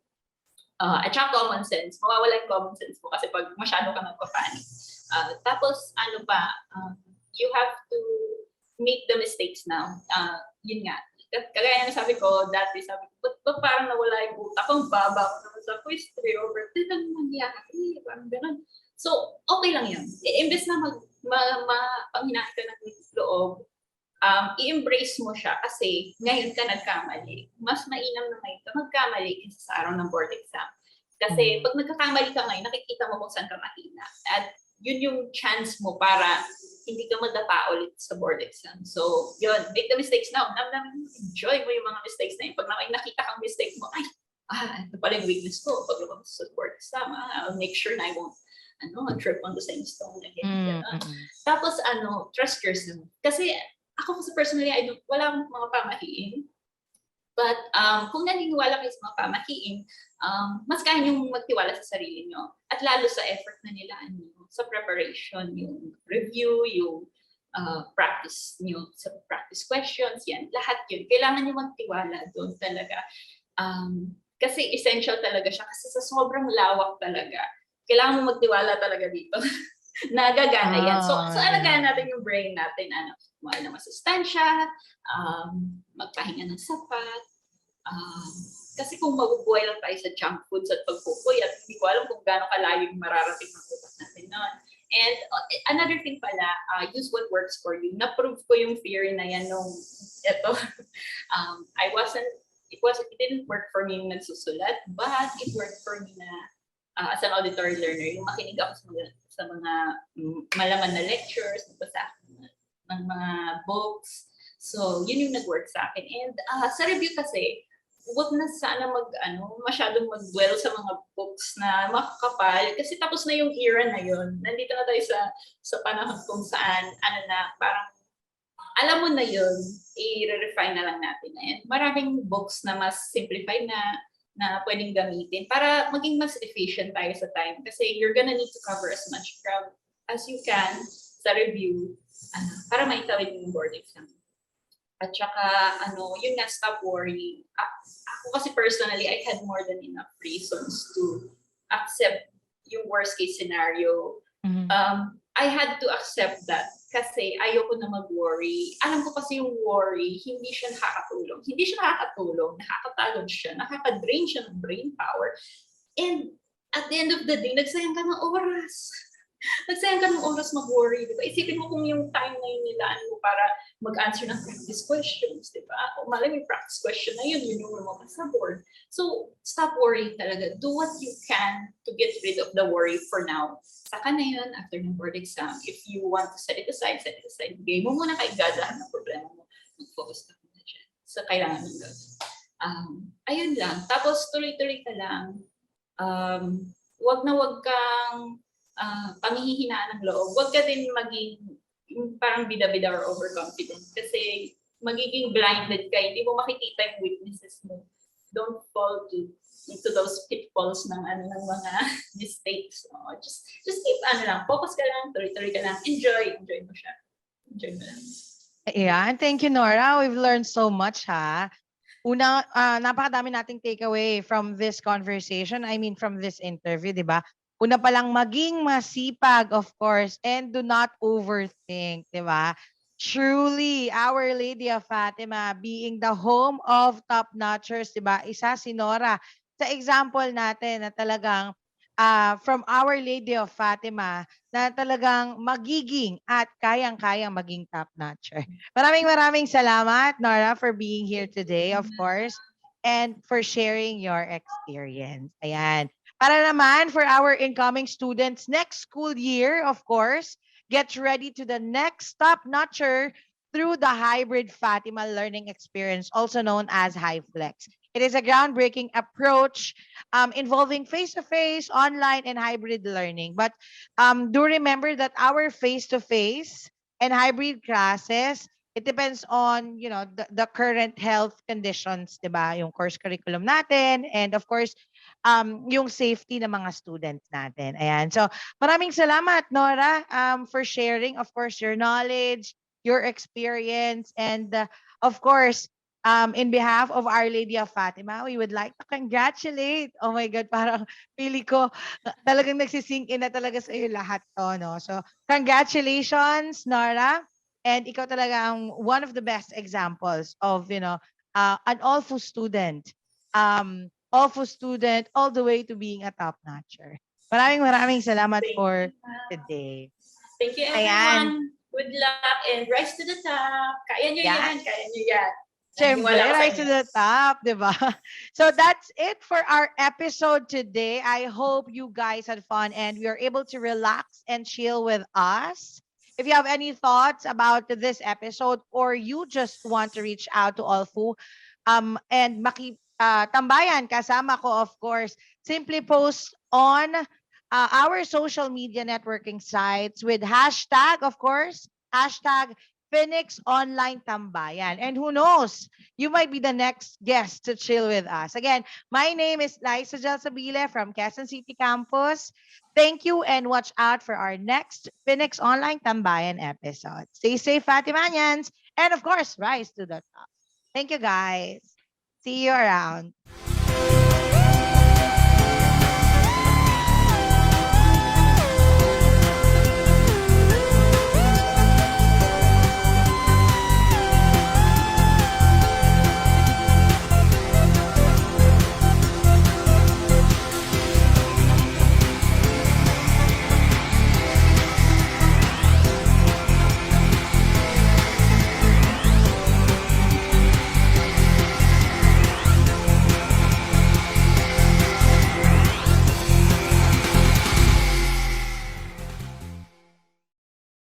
[SPEAKER 3] at saka common sense, mawawala yung common sense mo kasi pag masyado ka nagpa-panic. Tapos, you have to make the mistakes now. Yun nga, kagaya na sabi ko, ba't parang nawala yung utak ko, baba ko naman sa quiz 3 over 10, ano nangyari, parang ganun. So, okay lang yun. Imbes na panghinaan ka ng loob, i-embrace mo siya kasi ngayon ka nagkamali. Mas mainam na ngayon ka magkamali kaysa sa araw ng board exam. Kasi pag nagkakamali ka ngayon, nakikita mo kung saan ka mahina. At yun yung chance mo para hindi ka madapa ulit sa board exam. So, yun, make the mistakes now. Enjoy mo yung mga mistakes na yun. Pag may nakita kang mistake mo, ito pala yung weakness ko. Pag lumabas sa board exam, I'll make sure na I won't trip on the same stone again. Tapos, trust yourself. Kasi, ako personally, wala akong mga pamahiin. But, kung naniniwala kayo sa mga pamahiin, mas kaya niyong magtiwala sa sarili niyo. At lalo sa effort na nila, sa preparation, yung review, yung practice niyo sa practice questions, yan, lahat yun. Kailangan niyo magtiwala doon talaga. Kasi essential talaga siya. Kasi sa sobrang lawak talaga, kailangan mo magtiwala talaga dito. Nagagana yan. So alagaan natin yung brain natin, kumain ng masustansya, magpahinga ng sapat, kasi kung mabubuhay lang tayo sa junk foods at pagpupuyat, hindi ko alam kung gaano kalayo yung mararating ng utak natin noon. And another thing pala, use what works for you. Na-prove ko yung theory na yan nung it didn't work for me yung nagsusulat, but it worked for me na as an auditory learner, yung makinig ako sa mga malaman na lectures, nagbasa ng mga books. So, yun yung nag-work sa akin. And sa review kasi, huwag na sana masyadong mag-dwell sa mga books na makakapal kasi tapos na yung era na yun. Nandito na tayo sa panahon kung saan, parang alam mo na yun, i-refine na lang natin. And maraming books na mas simplified na pwedeng gamitin para maging mas efficient tayo sa time kasi you're gonna need to cover as much ground as you can sa review para maitawid yung board exam. At saka, yun nga, stop worrying. Ako kasi personally, I had more than enough reasons to accept yung worst case scenario. I had to accept that kasi ayoko na mag-worry. Alam ko kasi yung worry, hindi siya nakakatulong. Hindi siya nakakatulong, nakakatagod siya, nakaka-drain siya ng brain power. And at the end of the day, nagsayang ka ng oras. Nagsayang ka ng oras mag-worry, di ba? Isipin mo kung yung time na yun nilaan mo para mag-answer ng practice questions, di ba? Kung malay may practice question na yun yung lumabas sa board. So, stop worrying talaga. Do what you can to get rid of the worry for now. Saka na yun, after ng board exam, if you want to set it aside, bigay mo muna kay God lahat ng problema mo. Mag-focus ka muna dyan sa kailangan ng God. Ayun lang. Tapos, tuloy-tuloy ka lang. Wag kang panghihinaan ng loob. Huwag ka din maging parang bida-bida or overconfident kasi magiging blinded ka. Hindi mo makikita yung weaknesses mo. Don't fall into those pitfalls ng mga mistakes. Just keep focus ka lang, tuloy-tuloy ka lang. Enjoy mo siya. Enjoy mo lang.
[SPEAKER 2] Yeah, thank you, Nora. We've learned so much, ha? Una, napakadami nating takeaway from this conversation. I mean, from this interview, di ba? Una pa lang maging masipag, of course, and do not overthink, di ba? Truly, Our Lady of Fatima being the home of top-notchers, di ba? Isa si Nora sa example natin na talagang from Our Lady of Fatima na talagang magiging at kayang-kayang maging top-notcher. Maraming salamat, Nora, for being here today, of course, and for sharing your experience. Ayan. Para naman for our incoming students next school year, of course, get ready to the next top-notcher through the hybrid Fatima learning experience, also known as HiFlex. It is a groundbreaking approach involving face-to-face, online, and hybrid learning. But do remember that our face-to-face and hybrid classes, it depends on, the current health conditions, diba? Yung course curriculum natin, and of course, yung safety ng mga students natin. Ayan. So, maraming salamat, Nora, for sharing, of course, your knowledge, your experience, and of course, in behalf of Our Lady of Fatima, we would like to congratulate. Oh my God, parang pili ko, talagang nagsisink in na talaga sa iyo lahat to, no? So, congratulations, Nora. And ikaw talaga ang one of the best examples of, an OLFU student. OLFU student all the way to being a top-notcher. Maraming salamat
[SPEAKER 3] Thank
[SPEAKER 2] for
[SPEAKER 3] you, ma'am.
[SPEAKER 2] today.
[SPEAKER 3] Thank you,
[SPEAKER 2] Ayan.
[SPEAKER 3] everyone. Good luck and rise to the top. Kaya nyo yan,
[SPEAKER 2] Yes.
[SPEAKER 3] kaya nyo yan.
[SPEAKER 2] Siyempre,
[SPEAKER 3] Naniwala ko sa
[SPEAKER 2] rise to
[SPEAKER 3] inyo.
[SPEAKER 2] the top, di ba? So that's it for our episode today. I hope you guys had fun and we are able to relax and chill with us. If you have any thoughts about this episode or you just want to reach out to OLFU and Tambayan, kasama ko of course, simply post on our social media networking sites with hashtag, of course, hashtag Phoenix Online Tambayan. And who knows, you might be the next guest to chill with us. Again, my name is Lyssagel Sabile from Quezon City Campus. Thank you and watch out for our next Phoenix Online Tambayan episode. Stay safe, Fatimanians, and of course, rise to the top. Thank you, guys. See you around.